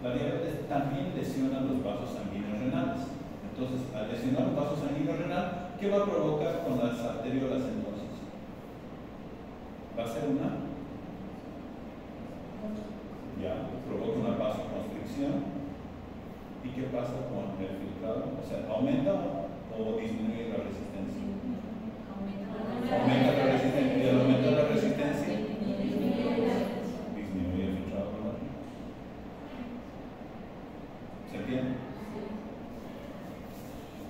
S1: La diabetes también lesiona los vasos sanguíneos renales. Entonces, al lesionar un vaso sanguíneo renal, ¿qué va a provocar con las arteriolas entonces? ¿Va a ser provoca una vasoconstricción? ¿Y qué pasa con el filtrado? O sea, ¿aumenta o disminuye la resistencia? Aumenta la resistencia. ¿Y al aumentar la resistencia? Disminuye el filtrado glomerular. ¿Se entiende?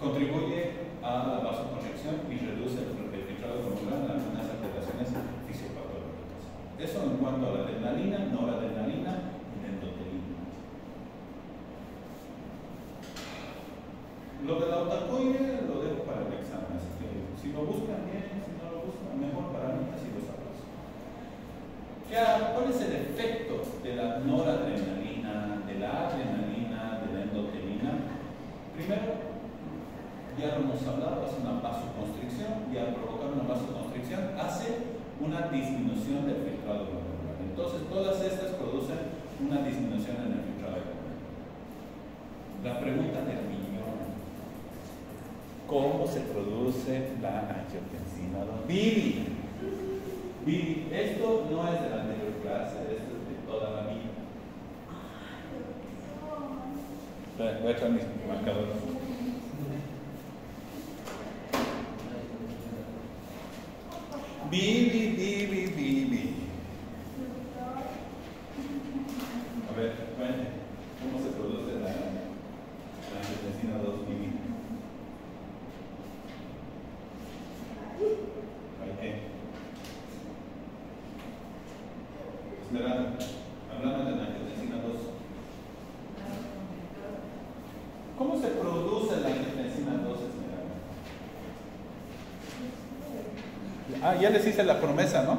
S1: Contribuye a la vasoconstricción y reduce el filtrado glomerular en algunas alteraciones fisiopatológicas. Eso en cuanto a la adrenalina, noradrenalina y la endotelina. Lo de la autacoide lo dejo para el examen, así que si lo buscan bien, si no lo buscan, mejor para mí, así lo sabes. ¿Cuál es el efecto de la noradrenalina, de la adrenalina, de la endotelina? Primero, ya lo hemos hablado, hace una vasoconstricción, y al provocar una vasoconstricción hace una disminución del filtrado glomerular. Entonces, todas estas producen una disminución en el filtrado glomerular. La pregunta del millón: ¿cómo se produce la angiotensina 2? Vivi, esto no es de la anterior clase, esto es de toda la vida. Voy a echar mis marcadores. Vivi. A ver, cuente, ¿cómo se produce la angiotensina 2, Vivi? Hablando de la angiotensina 2. ¿Cómo se produce la angiotensina 2, Esmeralda? Ah, ya les hice la promesa, ¿no?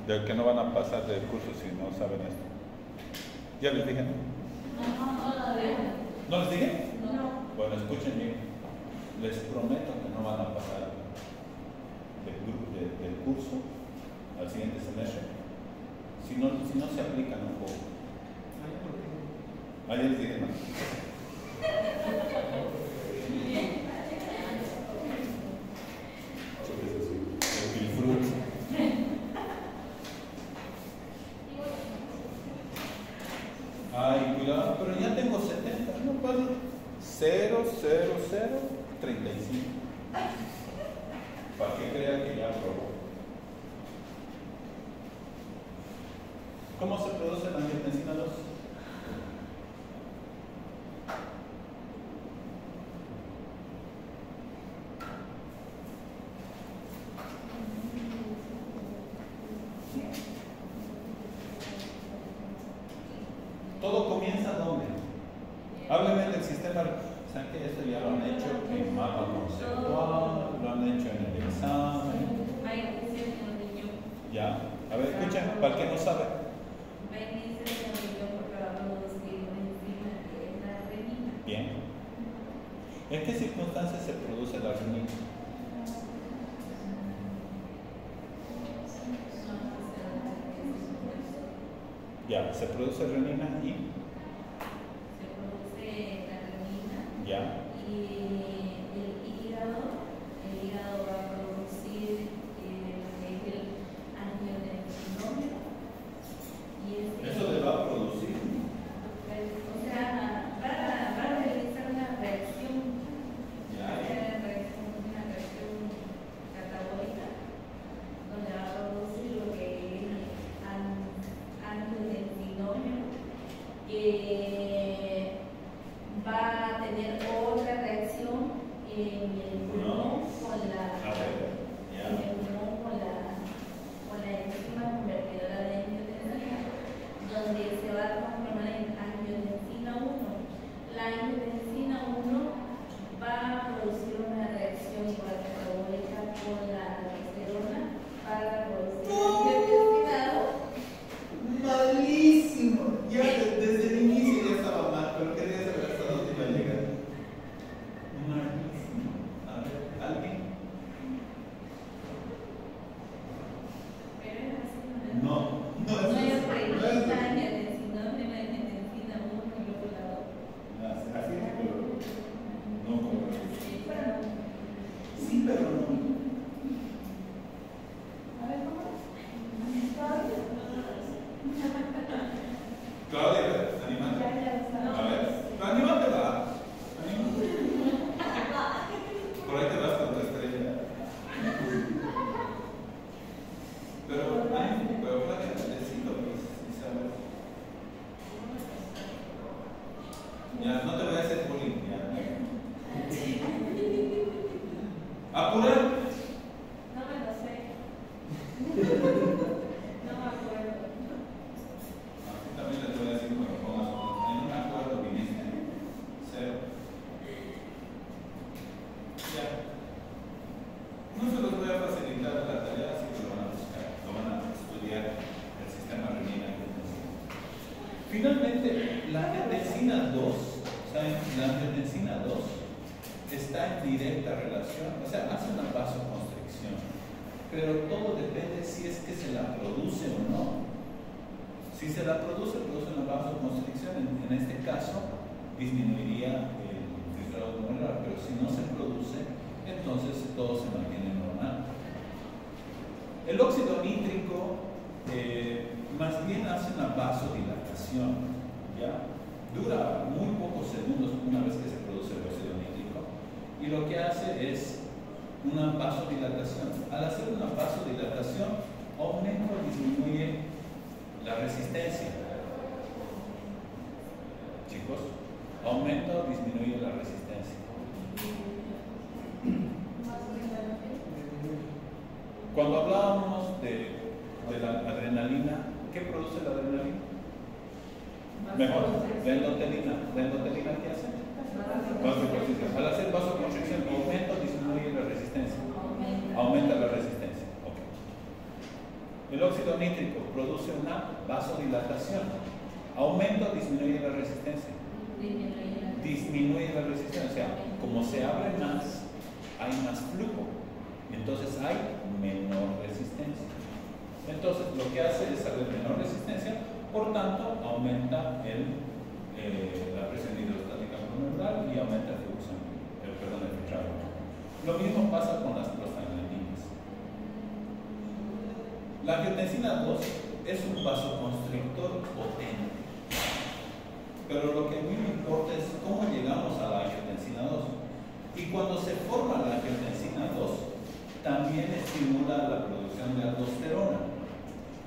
S1: De que no van a pasar del curso si no saben esto. ¿Ya les dije? ¿No les dije? Bueno, escuchen bien. Les prometo que no van a pasar del curso al siguiente semestre si no se aplican un poco. Ah, ya les dije, ¿no? El pilfruto. Ay, cuidado, pero ya tengo 70, no puedo. 0, 0, 0, 35. Para que crean que ya aprobó. ¿Cómo se produce la angiotensina 2? Todo comienza ¿dónde? Háblame del sistema. ¿Saben que esto ya lo han hecho en mapa conceptual? Lo han hecho en el examen. Ya. A ver, escuchen, para el que no sabe. Bien. ¿En qué circunstancias se produce la renina? Ya, se produce renina y. Ya.
S2: Y el hígado va a producir el angiotensinómeno.
S1: Eso le va a producir.
S2: O sea, va a realizar una reacción,
S1: Ya.
S2: una reacción catabólica, donde va a producir lo que es angiotensinómeno, que va a tener otra reacción en el pulmón con la enzima convertidora de angiotensina, donde se va a transformar en angiotensina 1. La angiotensina 1 va a producir una reacción igual catabólica con la aldosterona para producir angiotensina 2.
S1: Malísimo. Ya desde el inicio ya estaba mal, pero quería saber hasta dónde iba a llegar. Malísimo. A ver, ¿alguien?
S2: Pero es así,
S1: No, no es
S2: no es
S1: eso. No es eso.
S2: angiotensina 1 y angiotensina 1 y luego la 2.
S1: Así es, pero no como.
S2: Sí, pero
S1: Sí, pero no.
S2: a ver, ¿cómo es?
S1: Claudia, a ver, anímate. A ver, anímate, va. Anímate. Por ahí te vas con tu estrella. Pero flaquecito, pues, Isabel. Ya, no te voy a hacer bullying, ya. Apura.
S2: No me lo sé. No me acuerdo.
S1: También les voy a decir cuando pongas en un acuerdo viniste. 0. Ya. No se los voy a facilitar la tarea, así que lo van a buscar, lo van a estudiar el sistema renina. Finalmente, la angiotensina 2, ¿saben? La angiotensina 2 está en directa relación, o sea, hace una vasoconstricción, pero todo depende si es que se la produce o no. Si se la produce una vasoconstricción, en este caso disminuiría el filtrado glomerular, pero si no se produce, entonces todo se mantiene normal. El óxido nítrico más bien hace una vasodilatación, ¿ya? Dura muy pocos segundos una vez que se produce el óxido nítrico y lo que hace es una vasodilatación. Al hacer una vasodilatación, aumenta o disminuye la resistencia. Chicos, aumenta o disminuye la resistencia. Cuando hablábamos de la adrenalina, ¿qué produce la adrenalina? Mejor, la endotelina. ¿La endotelina qué hace? Vasoconstricción. óxido nítrico produce una vasodilatación. ¿Aumenta o disminuye la resistencia? Disminuye la resistencia. O sea, como se abre más, hay más flujo. Entonces hay menor resistencia. Entonces lo que hace es haber menor resistencia, por tanto aumenta la presión hidrostática glomerular y aumenta el flujo sanguíneo, el filtrado. Lo mismo pasa con las prostaglandinas. La angiotensina 2 es un vasoconstrictor potente, pero lo que a mí me importa es cómo llegamos a la angiotensina 2. Y cuando se forma la angiotensina 2, también estimula la producción de aldosterona.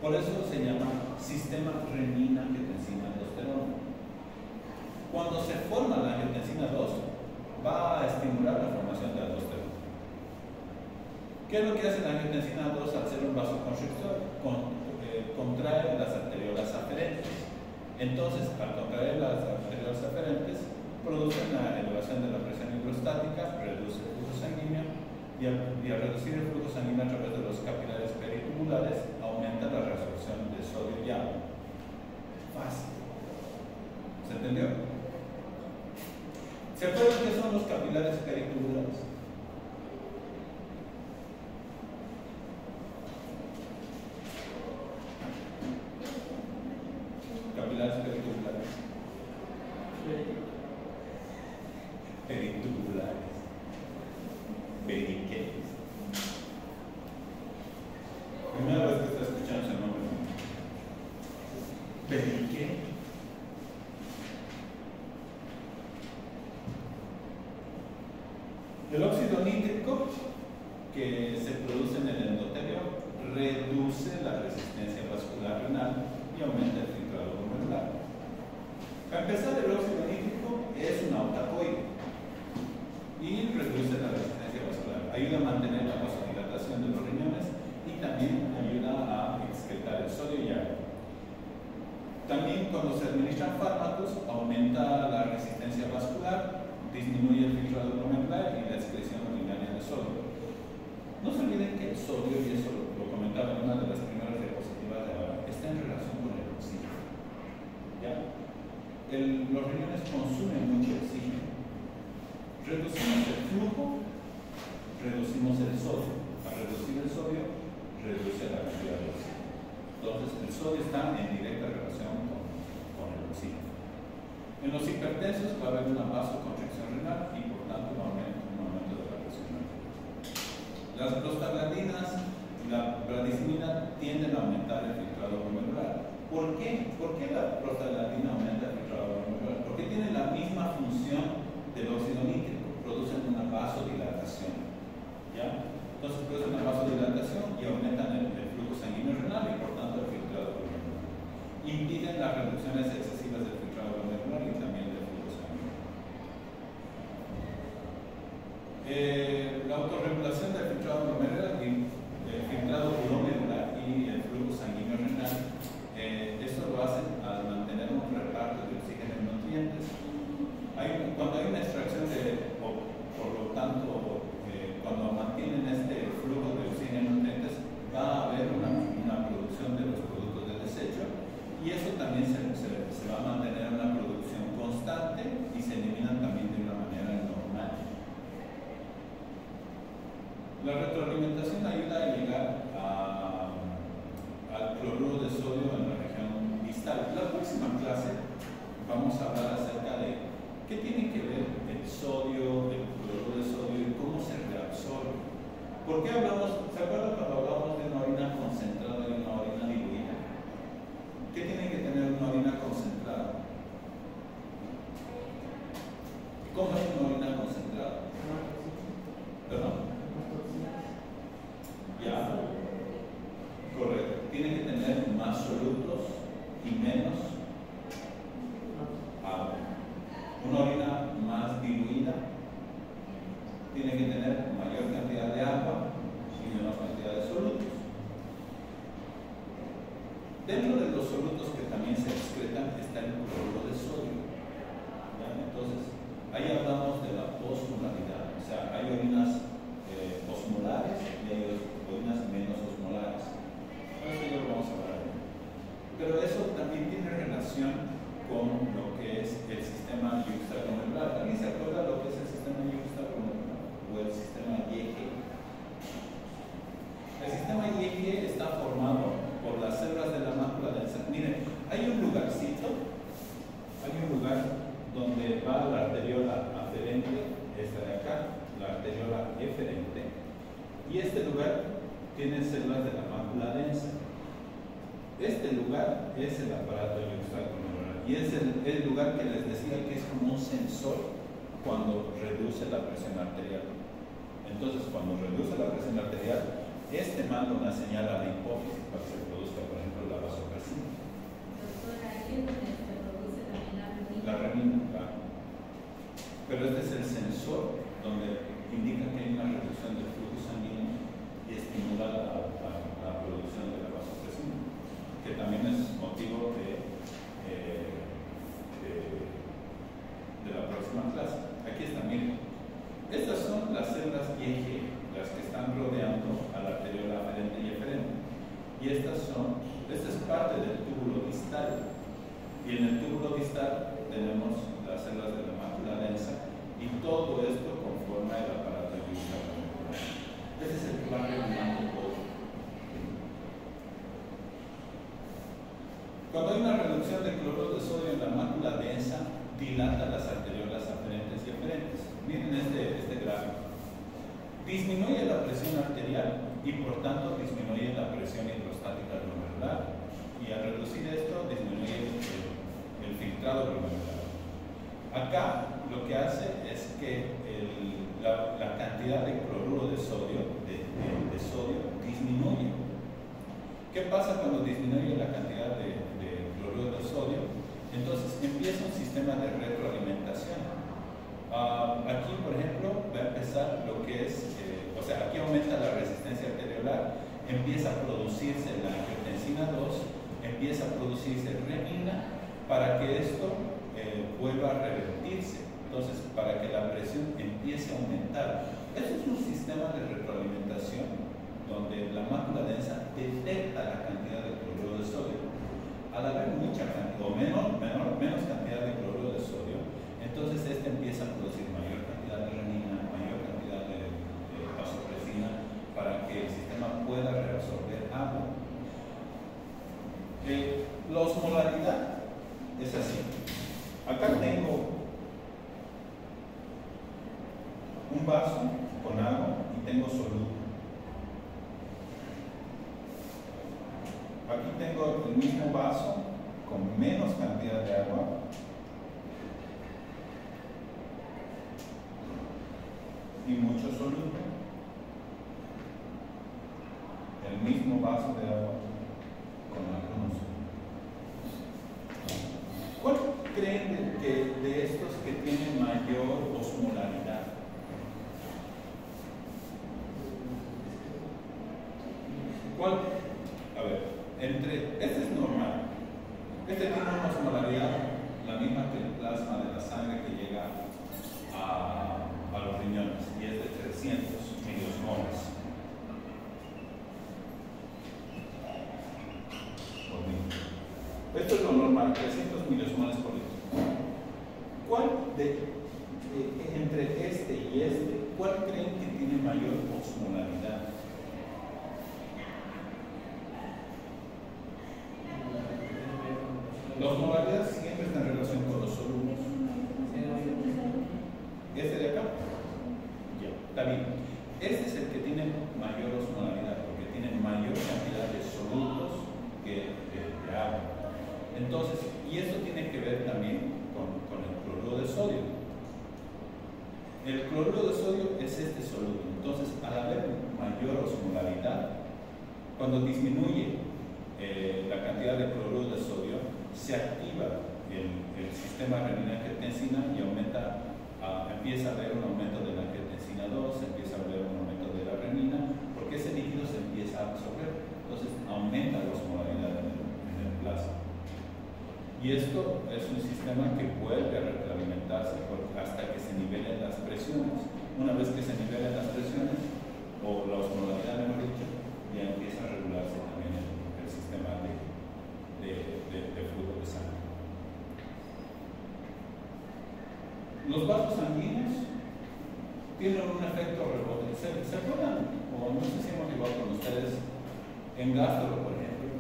S1: Por eso se llama sistema renina-angiotensina-aldosterona. Cuando se forma la angiotensina 2, va a estimular la formación de aldosterona. ¿Qué es lo que hace la angiotensina 2 al ser un vasoconstrictor? Contrae las arteriolas aferentes. Entonces, al contraer las arteriolas aferentes, producen la elevación de la presión hidrostática, reduce el flujo sanguíneo y al reducir el flujo sanguíneo a través de los capilares peritubulares, aumenta la reabsorción de sodio y agua. Fácil. ¿Se entendió? ¿Se acuerdan qué son los capilares peritubulares? Capilares peritubulares. Peritubulares. Periquetes. Primera vez que está escuchando ese nombre. Periquete. El óxido nítrico que se produce en el endotelio reduce la resistencia vascular renal y aumenta el filtrado glomerular. Para empezar, el óxido nítrico es un autacoide y reduce la resistencia vascular. Ayuda a mantener la vasodilatación de los riñones y también ayuda a excretar el sodio y agua. También cuando se administran fármacos aumenta la resistencia vascular, disminuye el filtrado glomerular y la excreción urinaria de sodio. No se olviden que el sodio, y eso lo comentaba en una de las primeras diapositivas de ahora, está en relación con el oxígeno. ¿Ya? Los riñones consumen mucho oxígeno. Reducimos el flujo, reducimos el sodio. Al reducir el sodio, reduce la cantidad de oxígeno. Entonces, el sodio está en directa relación con el oxígeno. En los hipertensos va a haber una vasoconstricción renal y por tanto un aumento de la presión arterial. Las prostaglandinas y la bradicimina tienden a aumentar el filtrado glomerular. ¿Por qué? ¿Por qué la prostaglandina aumenta el filtrado glomerular? Porque tienen la misma función del óxido nítrico, producen una vasodilatación. ¿Ya? Entonces producen una vasodilatación y aumentan el flujo sanguíneo renal y por tanto el filtrado glomerular. Impiden las reducciones excesivas del filtrado glomerular y también del flujo sanguíneo. La autorregulación del filtrado glomerular y el flujo sanguíneo renal, esto lo hacen al mantener un reparto de oxígeno y nutrientes. Cuando hay una extracción por lo tanto, cuando mantienen este flujo de oxígeno y nutrientes, va a haber una producción de los productos de desecho y eso también se va a mantener una producción constante y se eliminan también de una manera normal. La retroalimentación ayuda a llegar al cloruro de sodio en la región distal. La próxima clase vamos a hablar acerca de qué tiene que ver el sodio, el cloruro de sodio y cómo se reabsorbe. ¿Por qué hablamos? ¿Se acuerdan cuando hablamos de una orina concentrada y una orina diluida? ¿Qué tiene que tener una orina concentrada? ¿Cómo es una orina concentrada? ¿Perdón? Ya, correcto. Tiene que tener más solutos y menos agua. Una orina más diluida tiene que tener mayor cantidad de agua y menos cantidad de solutos. Dentro de los solutos que también se excretan está el cloruro de sodio. ¿Ya? Entonces, ahí hablamos de la osmolaridad. O sea, hay orinas osmolares y hay orinas menos osmolares. Eso ya lo vamos a ver. Y este lugar tiene células de la mácula densa. Este lugar es el aparato yuxtacolomedular y es el lugar que les decía que es como un sensor cuando reduce la presión arterial. Entonces, cuando reduce la presión arterial, este manda una señal a la hipófisis para que se produzca, por ejemplo, la vasopresina.
S2: Doctor, ahí es donde se produce también la renina.
S1: La renina, claro. Pero este es el sensor donde indica que hay una reducción del flujo sanguíneo y estimula la producción de la vasopresina, que también es motivo de la próxima clase. Aquí está, miren. Estas son las células IgG, las que están rodeando a la arteriola aferente y eferente. Y esta es parte del túbulo distal. Y en el túbulo distal tenemos las células de la mácula densa y todo esto conforma el aparato yuxtacolomedular. Este es el plan regulante todo. Cuando hay una reducción de cloruro de sodio en la mácula densa, dilata las arteriolas aferentes y eferentes. Miren este gráfico. Disminuye la presión arterial y por tanto disminuye la presión hidrostática glomerular. Y al reducir esto, disminuye el filtrado glomerular. Acá lo que hace es que la cantidad de cloruro de sodio, de sodio disminuye. ¿Qué pasa cuando disminuye la cantidad de cloruro de sodio? Entonces empieza un sistema de retroalimentación. Aquí, por ejemplo, va a empezar lo que es, aquí aumenta la resistencia arteriolar, empieza a producirse la angiotensina 2, empieza a producirse renina para que esto vuelva a revertirse. Entonces, para que la presión empiece a aumentar. Eso es un sistema de retroalimentación donde la mácula densa detecta la cantidad de cloruro de sodio. Al haber mucha cantidad, o menos cantidad de cloruro de sodio, entonces este empieza a producir mayor cantidad de renina, mayor cantidad de vasopresina para que el sistema pueda reabsorber agua. La osmolaridad es así. Acá tengo un vaso con agua y tengo soluto. Aquí tengo el mismo vaso con menos cantidad de agua y mucho soluto. El mismo vaso de agua con algunos solutos. ¿Cuál creen de estos que tienen mayor osmolaridad? ¿Cuál? A ver. Este es normal. Este tiene una osmolaridad la misma que el plasma de la sangre que llega a los riñones y es de 300 miliosmoles. Esto es lo normal, 300 miliosmoles por litro. ¿Cuál entre este y este, cuál creen que tiene mayor osmolaridad? La osmolaridad siempre está en relación con los solutos. ¿Este de acá? Ya, está bien. Este es el que tiene mayor osmolaridad, porque tiene mayor cantidad de solutos que de agua. Entonces, y esto tiene que ver también con el cloruro de sodio. El cloruro de sodio es este soluto. Entonces, al haber mayor osmolaridad, cuando disminuye la cantidad de cloruro de sodio, se activa el sistema renina-angiotensina y empieza a haber un aumento de la angiotensina 2, empieza a haber un aumento de la renina, porque ese líquido se empieza a absorber. Entonces aumenta la osmolaridad en el plasma. Y esto es un sistema que vuelve a retroalimentarse hasta que se nivelen las presiones. Una vez que se nivelen las presiones, o la osmolaridad, mejor dicho, ya empieza a regularse también el sistema de flujo de sangre. Los vasos sanguíneos tienen un efecto rebote. ¿Se acuerdan? O no sé si hemos igual con ustedes en gastro, por ejemplo.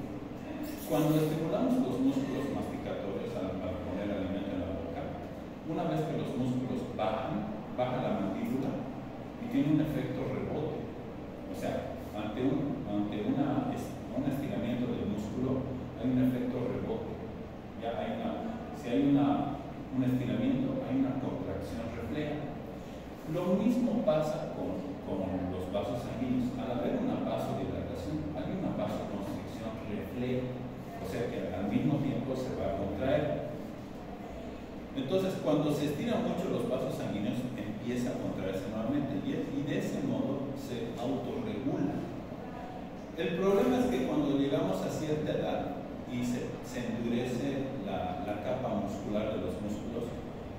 S1: Cuando estimulamos los músculos masticatorios al poner alimento en la boca, una vez que los músculos baja la mandíbula y tiene un efecto rebote. O sea, ante un estiramiento del músculo hay un efecto rebote. Ya si hay un estiramiento, hay una contracción refleja. Lo mismo pasa con los vasos sanguíneos. Al haber una vasodilatación, hay una vasoconstricción refleja. O sea que al mismo tiempo se va a contraer. Entonces, cuando se estiran mucho los vasos sanguíneos, empieza a contraerse nuevamente y de ese modo se autorregula. El problema es que cuando llegamos a cierta edad y se endurece la capa muscular de los músculos,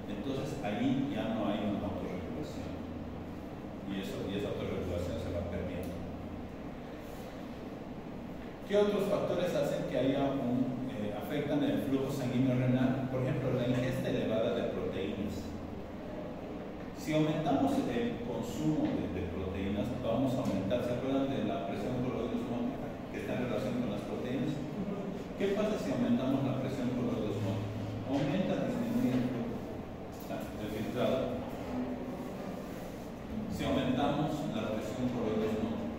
S1: entonces ahí ya no hay una autorregulación. Y esa autorregulación se va perdiendo. ¿Qué otros factores hacen que haya afectan el flujo sanguíneo renal? Por ejemplo, la ingesta elevada de proteínas. Si aumentamos el consumo de proteínas, vamos a aumentar, ¿se acuerdan de la presión coloidosmótica que está en relación con las proteínas? ¿Qué pasa si aumentamos la presión coloidosmótica? Aumenta, disminuye el flujo, el filtrado. Si aumentamos la presión coloidosmótica,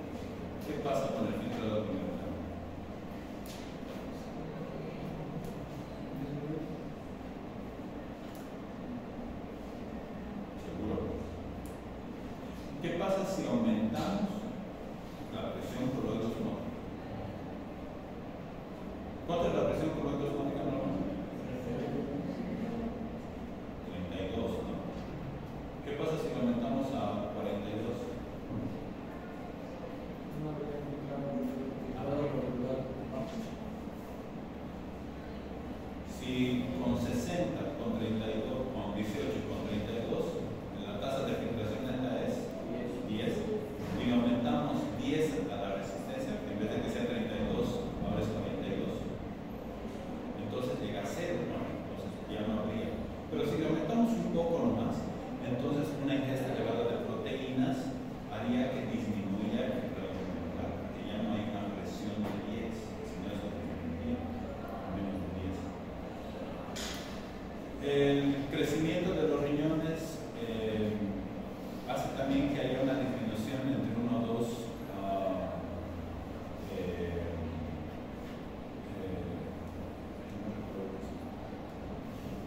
S1: ¿qué pasa con el filtrado biliar? ¿Qué pasa si aumentamos la presión coloidosmótica? ¿Cuánto es la presión coloidosmótica normalmente? 32, ¿no? ¿Qué pasa si lo aumentamos a 42? Si con 60, con 32, con 18, con 32, la tasa de filtración neta es 10, y aumentamos 10 a la resistencia, en vez de que sea 32, ahora es 42. Entonces llega a 0, ¿no? Entonces ya no habría. Pero si le aumentamos un poco nomás, entonces una ingesta elevada de proteínas haría que disminuya el filtrado glomerular, que ya no hay una presión de 10, sino eso disminuye a menos de 10. El crecimiento de los riñones hace también que haya una disminución entre 1 o 2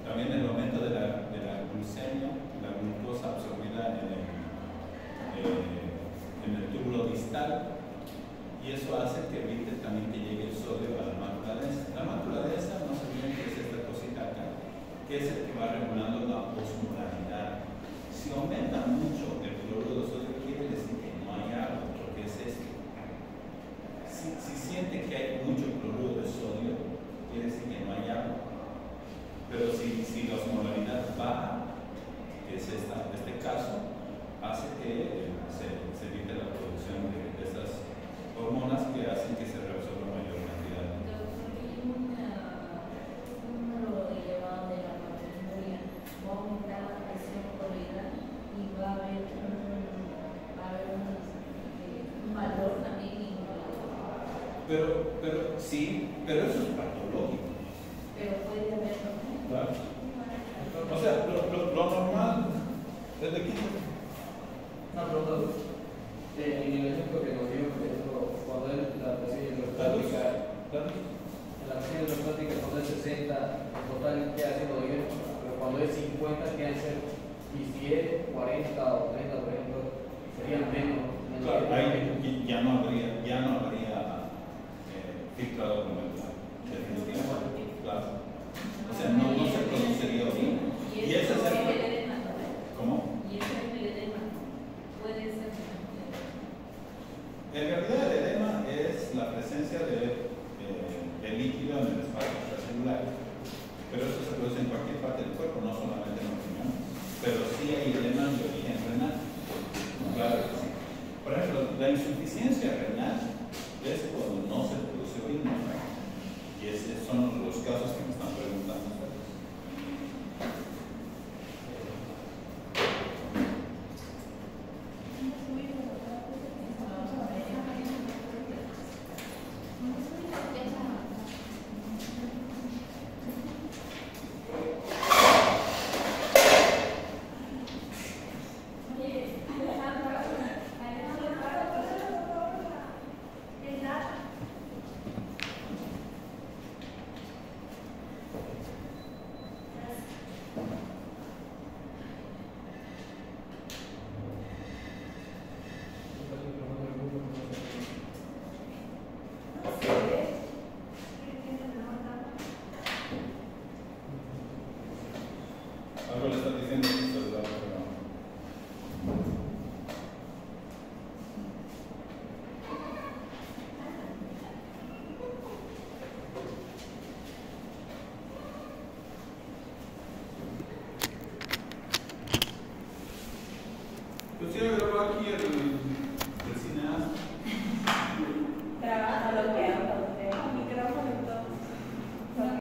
S1: también el aumento de la glucemia, la glucosa absorbida en el túbulo distal, y eso hace que evite también que llegue el sodio a la mácula densa. La mácula densa, no se olviden que es esta cosita acá, que es el que va regulando la osmolaridad. Si aumenta mucho el cloruro de sodio, quiere decir que no hay agua, porque es esto. Si siente que hay mucho cloruro de sodio, quiere decir que no hay agua. Pero si la osmolaridad baja, que es este caso, hace que se evite la producción de esas hormonas que hacen que se reabsorba mayor cantidad.
S2: Un número elevado de la proteinuria va a aumentar la presión coloidal y va a haber un valor también.
S1: Pero sí, pero eso es patológico.
S2: Pero puede haber también.
S1: Claro. O sea, lo normal es de 15.
S3: Una pregunta. En el ejemplo que nos dio, por ejemplo, cuando es la presión hidrostática, en la presión hidrostática cuando es 60, en total queda haciendo 10, pero cuando es 50 queda en ser, y si es 40 o 30, por ejemplo, serían menos.
S1: Claro, ahí ya no habría filtrado glomerular. Definitivamente. Claro. O sea, no se produciría orina.
S2: Y eso es el edema.
S1: ¿Cómo?
S2: Y eso es el edema. Puede ser.
S1: En realidad el edema es la presencia de líquido en el espacio extracelular. Pero eso se produce en cualquier parte del cuerpo, no solamente en los riñones. Pero sí hay edema de origen renal. Claro que sí. Por ejemplo, la insuficiencia renal es cuando no se produce orina. Y esos son los casos que me están preguntando. le están diciendo que se da, pues sí, grabó aquí el